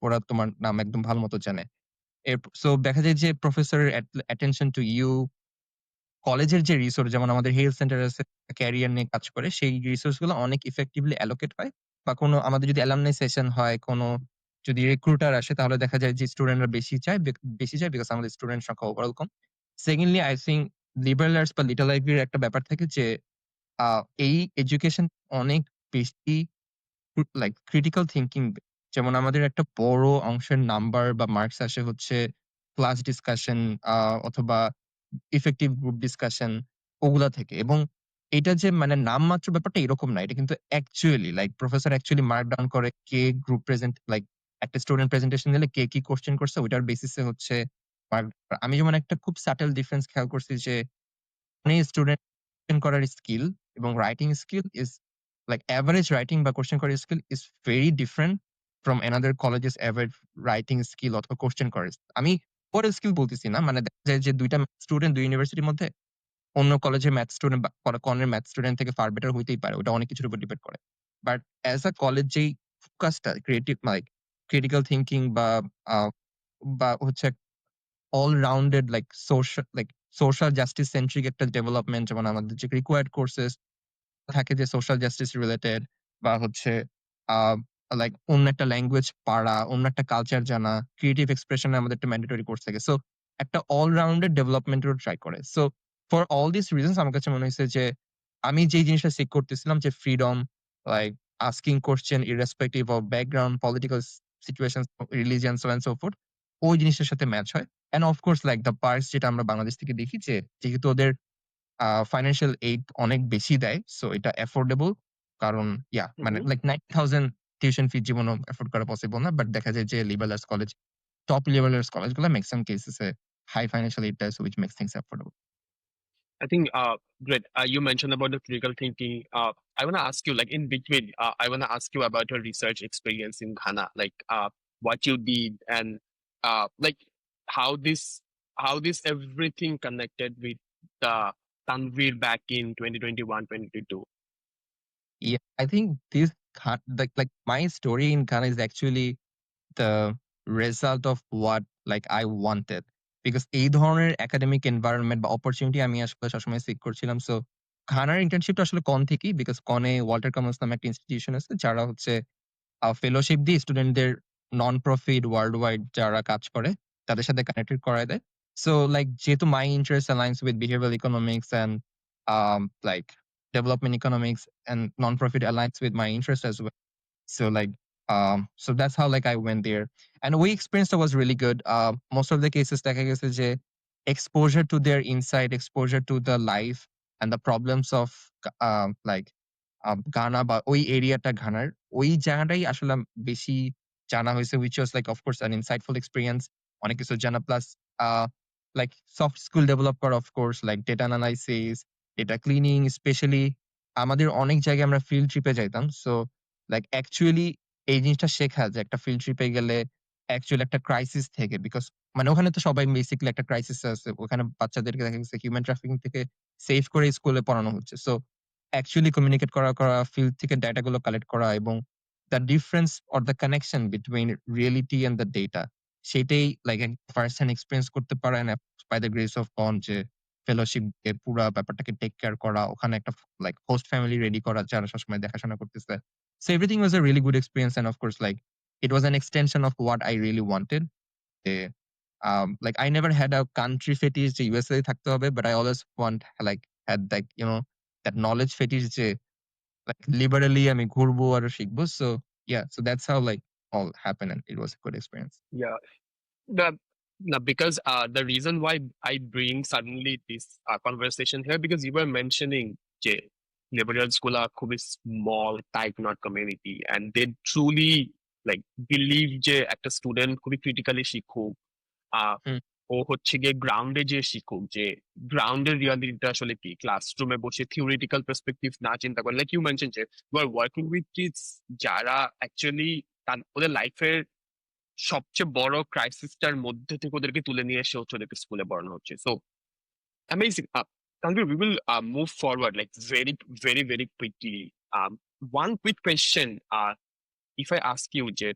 ওরা তোমার নাম একদম ভালো মতো জানে। সো দেখা যায় যে প্রফেসরের অ্যাটেনশন টু ইউ কলেজের যে রিসোর্স যেমন আমাদের হেলথ সেন্টার আছে ক্যারিয়ার নিয়ে কাজ করে সেই রিসোর্স গুলো অনেক ইফেক্টিভলি অ্যালোকেট হয় বা কোনো আমাদের যদি অ্যালামনাই সেশন হয় কোনো যদি রিক্রুটার আসে তাহলে দেখা যায় যে স্টুডেন্টরা বেশি চায় বিকজ আমাদের স্টুডেন্ট সংখ্যা overall com. Secondly I think liberal arts বা লিটল আইভির একটা ব্যাপার থাকে যে এই এডুকেশন অনেক বেশি লাইক ক্রিটিক্যাল থিংকিং যেমন আমাদের একটা বড় অংশের নাম্বার বা মার্কস আসে হচ্ছে ক্লাস ডিসকাশন অথবা ইফেক্টিভ গ্রুপ ডিসকাশন ওগুলা থেকে এবং এটা যে মানে নামমাত্র ব্যাপারটা এরকম না। এটা কিন্তু actually like professor actually mark down করে কে গ্রুপ প্রেজেন্ট লাইক একটা স্টুডেন্ট প্রেজেন্টেশন দিলে কে কি কোয়েশ্চেন করছে ওইটার বেসিসে হচ্ছে মার্ক। আমি যেমন একটা খুব সাটেল ডিফারেন্স খেয়াল করছি যে মানে স্টুডেন্ট করার স্কিল এবং writing skill is like average writing বা কোয়েশ্চেন করার skill is very different from another colleges average writing skill অথবা কোয়েশ্চেন করার আমি পরের স্কিল বলতেছি না। মানে দেখা যায় যে ২ টা স্টুডেন্ট ২ ইউনিভার্সিটির মধ্যে অন্য কলেজের ম্যাথ স্টুডেন্ট বা কনের ম্যাথ স্টুডেন্ট থেকে ফার বেটার হইতেই পারে। ওটা অনেক কিছুর উপর ডিপেন্ড করে। বাট অ্যাজ আ কলেজ যেই ফোকাসটা ক্রিয়েটিভ লাইক ক্রিটিক্যাল থিংকিং আ বা হচ্ছে all rounded like social justice centric একটা ডেভেলপমেন্ট যেমন আমাদের যে রিকোয়ার্ড কোর্সেস থাকে যে সোশ্যাল জাস্টিস রিলেটেড বা হচ্ছে আ লাইক অন্য একটা ল্যাঙ্গুয়েজ পারা, অন্য একটা কালচার জানা, ক্রিয়েটিভ এক্সপ্রেশন এর আমাদের একটা ম্যান্ডেটরি কোর্স থাকে। সো একটা অল রাউন্ডেড ডেভেলপমেন্ট এরও ট্রাই করে। So for all this reasons আমার কাছে মনে হইছে যে আমি যেই জিনিসটা সিক করতেছিলাম যে freedom like asking question irrespective of background, political situations, religion so and so fourth ওই জিনিসটার সাথে ম্যাচ হয়। And of course like the parks যেটা আমরা বাংলাদেশ থেকে দেখি যে যেহেতু ওদের ফাইন্যান্সিয়াল এইড অনেক বেশি দেয়। সো এটা অ্যাফোর্ডেবল। কারণ মানে Mhm. লাইক 90,000 টিউশন ফি জীবনেও এফোর্ড করা পসিবল না। বাট দেখা যায় যে liberal arts college, top liberal arts কলেজগুলো মেক সাম কেসেস এ হাই ফাইন্যান্সিয়াল এইড দেয়, so which makes things affordable. I think great. You mentioned about the critical thinking. I want to ask you, like in between, I want to ask you about your research experience in Ghana, like what you did and like how this how this everything connected with the Tanvir back in 2021, 2022. Yeah, I think this like my story in Ghana is actually the result of what like I wanted. Because এই ধরনের একাডেমিক এনভায়রনমেন্ট বা অপরচুনিটি আমি আসলে সবসময় সিক করছিলাম। সো ঘানার ইন্টার্নশিপটা আসলে কন থেকেই বিকজ কনে ওয়াল্টার কমন্স নামে একটা ইনস্টিটিউশন আছে যারা হচ্ছে ফেলোশিপ দিয়ে স্টুডেন্টদের নন প্রফিট ওয়ার্ল্ড ওয়াইড যারা কাজ করে তাদের সাথে কানেক্টেড করায় দেয়। সো লাইক যেহেতু মাই interest aligns with behavioural economics and like development economics and non profit aligns with my interest as well. So like so that's how like I went there. And we experienced was really good. Most of the cases দেখা গেছে যে exposure to their insight, exposure to the life and the problems of like গানা বা ওই এরিয়াটা ঘানার ওই জায়গাটাই আসলে বেশি জানা হইছে which was like of course an insightful experience. অনেক কিছু জানা plus like soft skill develop করা of course like data analysis, data cleaning especially আমাদের অনেক জায়গায় আমরা ফিল্ড ট্রিপে যাইতাম। সো লাইক অ্যাকচুয়ালি এই জিনিসটা শেখা যে একটা ফিল্ড ট্রিপে গেলে অ্যাকচুয়ালি একটা ক্রাইসিস থেকে বিকজ মানে ওখানে তো সবাই বেসিক্যালি একটা ক্রাইসিস আছে। ওখানে বাচ্চাদেরকে দেখা গেছে হিউম্যান ট্রাফিকিং থেকে সেভ করে স্কুলে পড়ানো হচ্ছে। সো অ্যাকচুয়ালি কমিউনিকেট করা, ফিল্ড থেকে ডেটা গুলো কালেক্ট করা এবং the difference or the connection between reality and the data সেটাই লাইক ফার্স্ট হ্যান্ড এক্সপেরিয়েন্স করতে পারা and by the grace of God যে ফেলোশিপ দিয়ে পুরা ব্যাপারটাকে টেক কেয়ার করা, ওখানে একটা লাইক হোস্ট ফ্যামিলি রেডি করা যারা সবসময় দেখাশোনা করতেছে। So everything was a really good experience, and of course, like it was an extension of what I really wanted. Eh, like I never had a country fetish যে USA থাকতে হবে, but I always like had like that knowledge fetish যে like liberally আমি ঘুরবো আর শিখবো। So yeah, so that's how like all happened, and it was a good experience. Yeah. The no, because the reason why I bring suddenly this conversation here because you were mentioning যে liberal school are খুবই small tight knot community and they truly like believe যে একটা স্টুডেন্ট খুবই ক্রিটিক্যালি শিখুক আহ হুম, ও হচ্ছে গিয়ে গ্রাউন্ডে যে শিখুক যে গ্রাউন্ডের রিয়ালিটিটা আসলে কি ক্লাসরুমে বসে থিওরিটিক্যাল পার্সপেক্টিভ না চিন্তা করে লাইক ইউ মেনশন যে you are working with kids যারা অ্যাকচুয়ালি ওদের লাইফের সবচেয়ে বড় ক্রাইসিসটার মধ্যে থেকে ওদেরকে তুলে নিয়ে এসে হচ্ছে ওদেরকে স্কুলে পড়ানো হচ্ছে so amazing Tanvir, we will move forward like very very very quickly one quick question if I ask you যে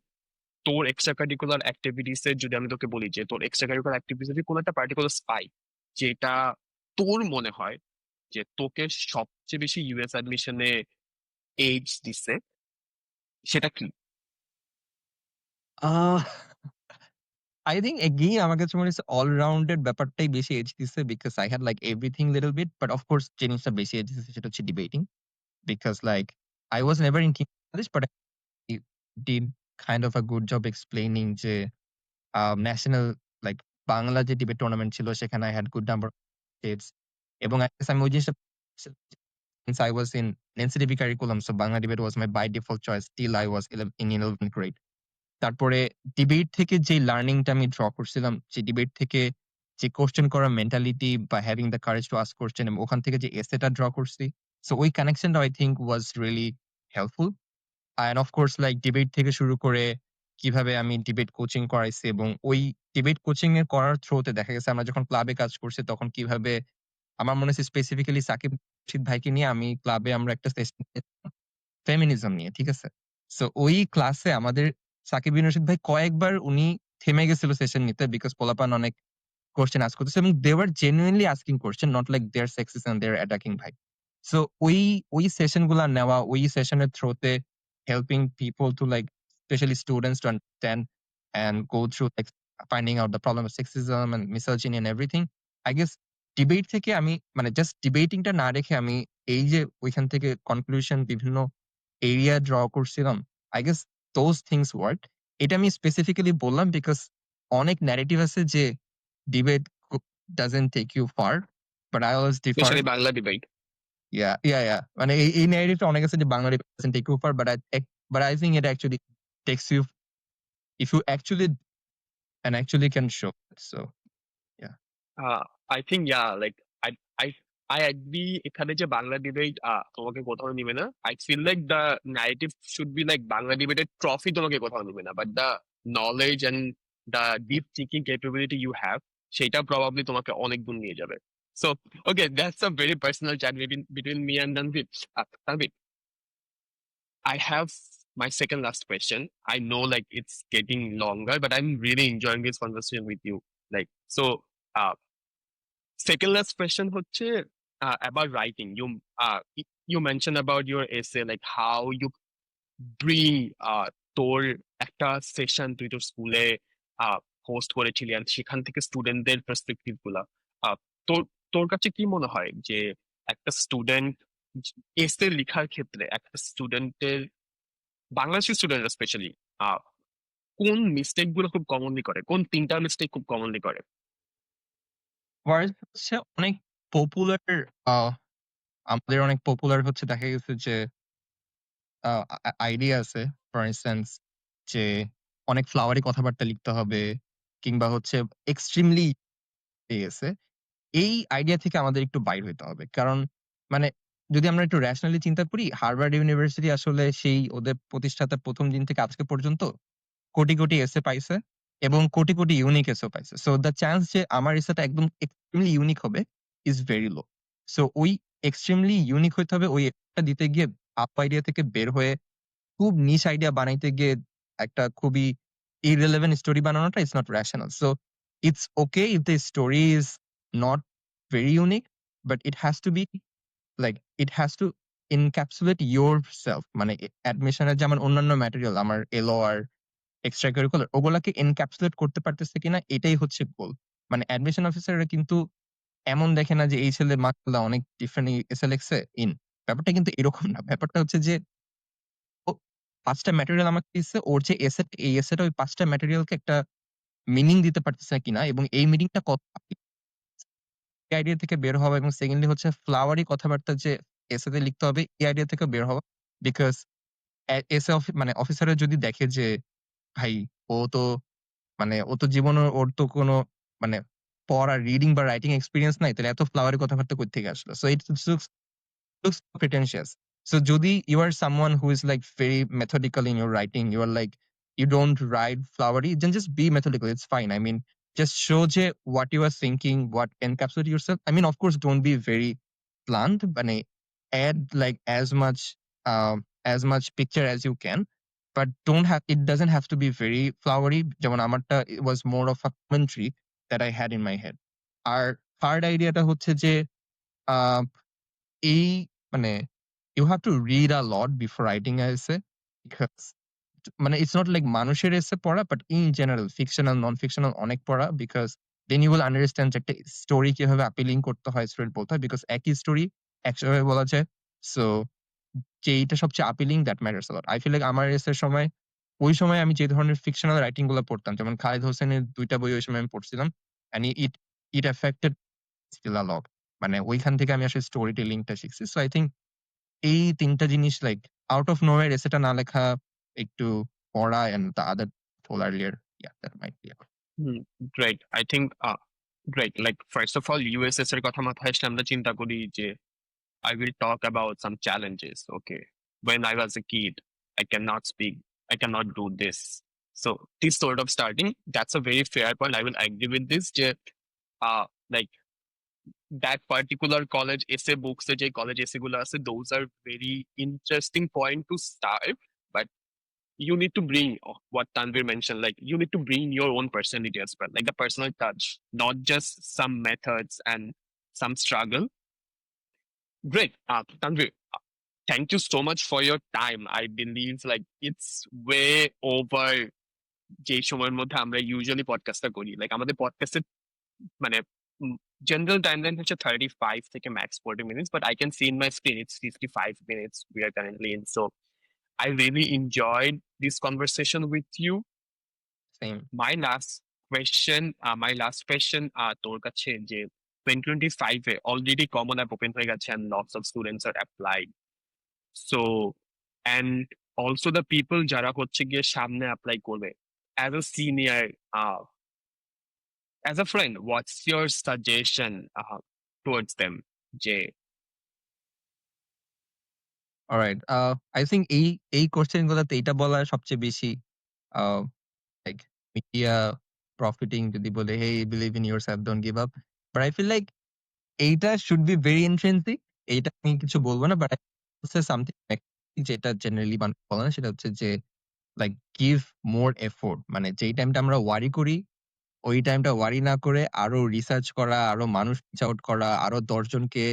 তোর এক্সট্রা কারিকুলার অ্যাক্টিভিটিস এর যদি আমি তোকে বলি যে তোর এক্সট্রা কারিকুলার অ্যাক্টিভিটিস এর কোন একটা পার্টিকুলার স্পাই যেটা তোর মনে হয় যে তোকে সবচেয়ে বেশি ইউএস অ্যাডমিশনে এইডস দিছে সেটা কি আহ I think again আমার কাছে মনে হচ্ছে all-rounded ব্যাপারটাই বেশি এজ দিছে because I had like everything little bit, but of course যে জিনিসটা বেশি এজ দিছে সেটা হচ্ছে debating because like I was never in team English, but I did kind of a good job explaining যে ন্যাশনাল লাইক বাংলা যে ডিবেট টুর্নামেন্ট ছিল সেখানে I had good number of states এবং I guess আমি ওই জিনিসটা since I was in NCDB curriculum, so Bangla debate was my by default choice till I was in 11th grade. তারপরে ডিবেট থেকে যে লার্নিংটা আমি ড্র করছিলাম, যে ডিবেট থেকে যে কোয়েশ্চেন করার মেন্টালিটি বা having the courage to ask question এবং ওখান থেকে যে এসেটা ড্র করছি। সো ওই কানেকশনটা I think was really helpful. And of course like debate থেকে শুরু করে কিভাবে আমি ডিবেট কোচিং করাইছি এবং ওই ডিবেট কোচিং এর করার থ্রুতে দেখা গেছে আমরা যখন ক্লাবে কাজ করছি তখন কিভাবে আমার মনে হচ্ছে স্পেসিফিক্যালি সাকিব রশিদ ভাইকে নিয়ে আমি ক্লাবে আমরা একটা সেশন ফেমিনিজম নিয়ে, ঠিক আছে? সো ওই ক্লাসে আমাদের সাকিব বিন রশিদ ভাই কয়েকবার উনি থেমে গেছিল সেশন নিতে বিকজ পোলাপান অনেক কোয়েশ্চেন আস্ক করতেছে এবং they were genuinely asking question not like they're sexist and they're attacking ভাই। সো ওই সেশন গুলা নেওয়া, ওই সেশনের থ্রুতে helping people to like especially students to understand and go through like finding out the problem of sexism and misogyny and everything. I guess debate থেকে আমি মানে জাস্ট ডিবেটিং টা না রেখে আমি এই যে ওইখান থেকে কনক্লুশন বিভিন্ন এরিয়া ড্র করছিলাম, I guess those things worked. এটা আমি স্পেসিফিক্যালি বললাম বিকজ অনেক ন্যারেটিভ আছে যে debate doesn't take you far. But I always differ. Specially Bangla debate. Yeah. মানে এই narrative টা অনেক আছে যে Bangla doesn't take over, but I think it actually takes you if you actually and actually can show it. So yeah. I think like I I I agree এখানে যে বাংলা ডিবেট তোমাকে কোথাও নিবে না। I feel like the narrative should be like Bangla ডিবেটের ট্রফি তোমাকে কোথাও নিবে না, but the knowledge and the deep thinking capability you have সেটা প্রবাবলি তোমাকে অনেক দূর নিয়ে যাবে। So okay, that's a very personal chat between me and Tanvir. Tanvir, I have my second last question. I know like it's getting longer, but I'm really enjoying this conversation with you. Like, so uh second last question হচ্ছে about writing. You mentioned about your essay, like how you bring তোর একটা সেশন তুই তোর স্কুলে হোস্ট করেছিলি and সেখান থেকে স্টুডেন্টদের পার্সপেক্টিভ গুলা আহ, তোর তোর কাছে কি মনে হয় যে একটা স্টুডেন্ট এসে লেখার ক্ষেত্রে একটা স্টুডেন্টের, বাংলাদেশি স্টুডেন্ট স্পেশালি কোন মিস্টেক গুলো খুব কমনলি করে, কোন তিনটা মিস্টেক খুব কমনলি করে? First হচ্ছে অনেক পপুলার আমাদের অনেক পপুলার হচ্ছে দেখা গেছে যে আইডিয়া আছে। ফর ইনস্ট্যান্স যে অনেক ফ্লাওয়ারি কথাবার্তা লিখতে হবে কিংবা হচ্ছে এক্সট্রিমলি গেছে। এই আইডিয়া থেকে আমাদের একটু বাইর হইতে হবে। কারণ মানে যদি আমরা একটু রেশনালি চিন্তা করি, হার্ভার্ড ইউনিভার্সিটি আসলে সেই ওদের প্রতিষ্ঠাতার ১ম দিন থেকে আজকে পর্যন্ত কোটি এসে পাইছে এবং কোটি ইউনিক এসেও পাইছে। সো দ্য চান্স যে আমার এসেটা একদম এক্সট্রিমলি ইউনিক হবে ইজ ভেরি লো। সো ওই এক্সট্রিমলি ইউনিক হইতে হবে, ওই একটা দিতে গিয়ে আপ আইডিয়া থেকে বের হয়ে খুব নিশ আইডিয়া বানাইতে গিয়ে একটা খুবই irrelevant স্টোরি বানানোটা is not rational. So it's okay if the story is not very unique, but it has to be like it has to encapsulate yourself। মানে অ্যাডমিশনের যেমন অন্যান্য ম্যাটেরিয়াল আমার এলওআর এক্সট্রা কারিকুলার ওগুলাকে এনক্যাপসুলেট করতে পারতেছে কিনা এটাই হচ্ছে গোল। মানে অ্যাডমিশন অফিসাররা কিন্তু এমন দেখে না যে এই ছেলে মাশাআল্লাহ অনেক ডিফারেন্ট এসে লিখছে ইন। ব্যাপারটা কিন্তু এরকম না। ব্যাপারটা হচ্ছে যে ও ৫ টা ম্যাটেরিয়াল আমাকে দিচ্ছে। ওর যে এসে এই এসেটা ওই ৫ টা ম্যাটেরিয়ালকে একটা মিনিং দিতে পারতেছে কিনা এবং এই মিনিংটা কত আইডিয়া থেকে বের হওয়া এবং সেকেন্ডলি হচ্ছে ফ্লাওয়ারি কথাবার্তা যে এসেতে লিখতে হবে এই আইডিয়া থেকে বের হওয়া। বিকজ এসে মানে অফিসাররা যদি দেখে যে ভাই ও তো মানে ও তো জীবনে ওর তো কোনো মানে পড়া, রিডিং বা রাইটিং এক্সপেরিয়েন্স নাই। তাহলে এত ফ্লাওয়ারি কথাবার্তা কই থেকে আসলো? So it looks pretentious. So Jodi, you are someone who is like very methodical in your writing. You are like you don't write flowery, then just be methodical. It's fine. I mean, just show je what you are thinking, what encapsulate yourself. I mean, of course, don't be very blunt, but add like as much picture as you can. But don't have it doesn't have to be very flowery. যেমন আমারটা it was more of a commentary that I had in my head. আর থার্ড আইডিয়াটা হচ্ছে যে আহ এই মানে you have to read a lot before writing a essay because মানে it's not like মানুষের essay পড়া but in general fictional non-fictional অনেক পড়া because then you will understand যে একটা স্টোরি কিভাবে appealing করতে হয় স্টোরি বলতে হয় because একই স্টোরি একভাবে বলা যায়। সো যেইটা সবচেয়ে appealing that matters a lot. I feel like আমার essay এর সময় ওই সময় আমি যে ধরনের fictional writing গুলো পড়তাম যেমন খালিদ হোসেনের ২ টা বই ওই সময় আমি পড়ছিলাম and it affected still a lot। মানে ওইখান থেকে আমি আসলে স্টোরি টেলিংটা শিখছি। সো আই থিংক এই ৩ টা জিনিস লাইক আউট অফ নোহোয়্যার এসেটা না লেখা, একটু পড়া and the other told earlier, yeah, that might be it. Great, I think great. Like first of all USS এর কথা মাথায় আসলে আমরা চিন্তা করি যে I will talk about some challenges. Okay, when I was a kid, I cannot speak, I cannot do this. So this sort of starting, that's a very fair point. I will agree with this. Like that particular college essay books, যে college essay গুলো আছে, those are very interesting point to start. But you need to bring what Tanvir mentioned, like you need to bring your own personality as well, like the personal touch, not just some methods and some struggle. Great, Tanvir, thank you so much for your time. I believe like it's way over যে সময়ের মধ্যে আমরা ইউজুয়ালি পডকাস্টটা করি। লাইক আমাদের পডকাস্টের মানে general timeline হচ্ছে 35 থেকে max 40 minutes, but I can see in my screen it's 55 minutes we are currently in. So I really enjoyed this conversation with you. Same. My last question তোর কাছে যে 2025 already common app open হয়ে গেছে and lots of students are applied. So and also the people যারা হচ্ছে গিয়ে সামনে apply করবে, as a senior, as a friend, what's your suggestion towards them? যে অলরাইট, আই থিংক এই কোশ্চেন গুলাতে এইটা বলা সবচেয়ে বেশি লাইক মিডিয়া প্রফিটিং যদি বলে, "hey, believe in yourself, don't give up." But I feel like এইটা শুড বি ভেরি ইন্ট্রিনসিক। এইটা আমি কিছু বলব না। বাট হচ্ছে সামথিং যেটা জেনারেলি মানুষ বলে না, সেটা হচ্ছে যে লাইক গিভ মোর এফোর্ট। মানে যেই টাইমটা আমরা ওয়ারি করি, ওই টাইমটা ওয়ারি না করে আরো রিসার্চ করা, আরো মানুষ রিচ আউট করা, আরো ১০ জনকে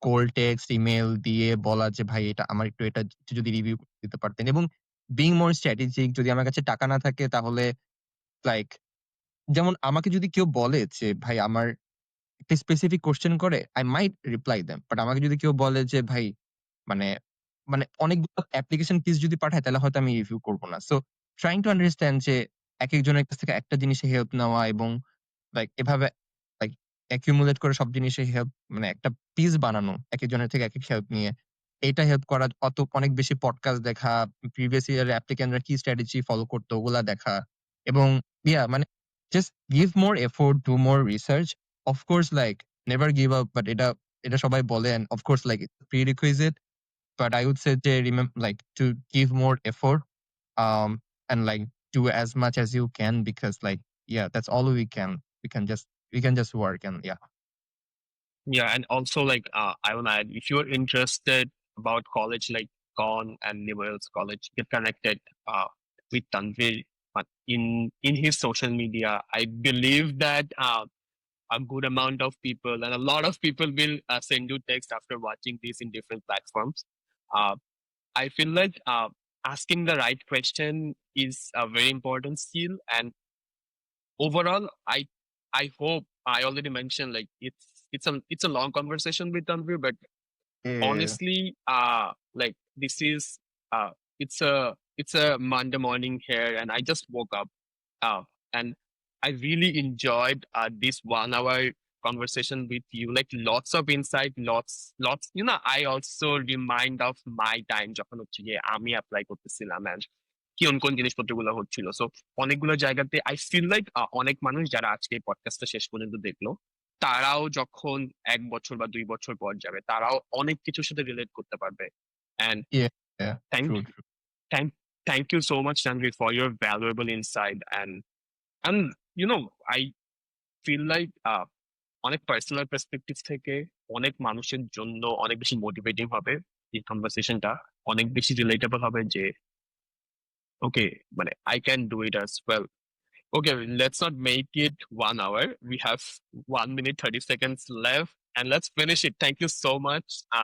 কোল্ড টেক্সট, ইমেইল দিয়ে বলা যে, "ভাই, এটা আমার একটু এটা একটু যদি রিভিউ দিতে পারতেন।" এবং বিং মোর স্ট্র্যাটেজিক। যদি আমার কাছে টাকা না থাকে তাহলে লাইক, যেমন আমাকে যদি কেউ বলে যে, "ভাই, আমার একটা স্পেসিফিক কোয়েশ্চেন করে", I might reply them। But আমাকে যদি কেউ বলে যে, "ভাই, মানে মানে অনেকগুলো অ্যাপ্লিকেশন পিস যদি পাঠায় তাহলে হয়তো আমি রিভিউ করব না।" সো ট্রাইং টু আন্ডারস্ট্যান্ড যে একেকজনের কাছ থেকে একটা জিনিসে হেল্প নেওয়া এবং লাইক এভাবে লাইক accumulate করে সব জিনিসে হেল্প, মানে একটা পিস বানানো একেকজনের থেকে একেক হেল্প নিয়ে। এইটা হেল্প করা, অনেক বেশি পডকাস্ট দেখা, প্রিভিয়াস ইয়ার অ্যাপ্লিক্যান্টরা কি স্ট্র্যাটেজি ফলো করতো ওগুলা দেখা এবং মানে just give more effort, do more research. Of course like never give up, but এটা এটা সবাই বলে end of course like prerequisite, but I would say যে like to give more effort, and like do as much as you can, because like yeah, that's all we can. We can just work and yeah. yeah, and also like I will add, if you're interested about college like Con and Liberals College, get connected with Tanvir in his social media. I believe that a good amount of people and a lot of people will send you text after watching this in different platforms. Uh, I feel like asking the right question is a very important skill, and overall, I hope I already mentioned like it's a long conversation with Tanvir, but Yeah. honestly, like this is it's a Monday morning here, and I just woke up, uh, and I really enjoyed this 1 hour conversation with you. Like lots of insight, lots. I also remind of my time যখন হচ্ছে গিয়ে আমি apply করতেছিলাম and কোন জিনিসপত্রগুলো হচ্ছিল। সো অনেকগুলো জায়গাতে আই ফিল লাইক অনেক মানুষ যারা আজকে এই পডকাস্টটা শেষ পর্যন্ত দেখলো, তারাও যখন ১ বছর বা ২ বছর পর যাবে, তারাও অনেক কিছুর সাথে রিলেট করতে পারবে। And Yeah. Yeah. Thank True. True. Thank thank you so much Tanvir for your valuable insight and you know I feel like অনেক পার্সোনাল পার্সপেক্টিভ থেকে অনেক মানুষের জন্য অনেক বেশি মোটিভেটিং হবে এই কনভারসেশনটা, অনেক বেশি রিলেটেবল হবে যে ওকে মানে I can do it as well. Okay, let's not make it 1 hour. We have 1 minute 30 seconds left, and let's finish it. Thank you so much.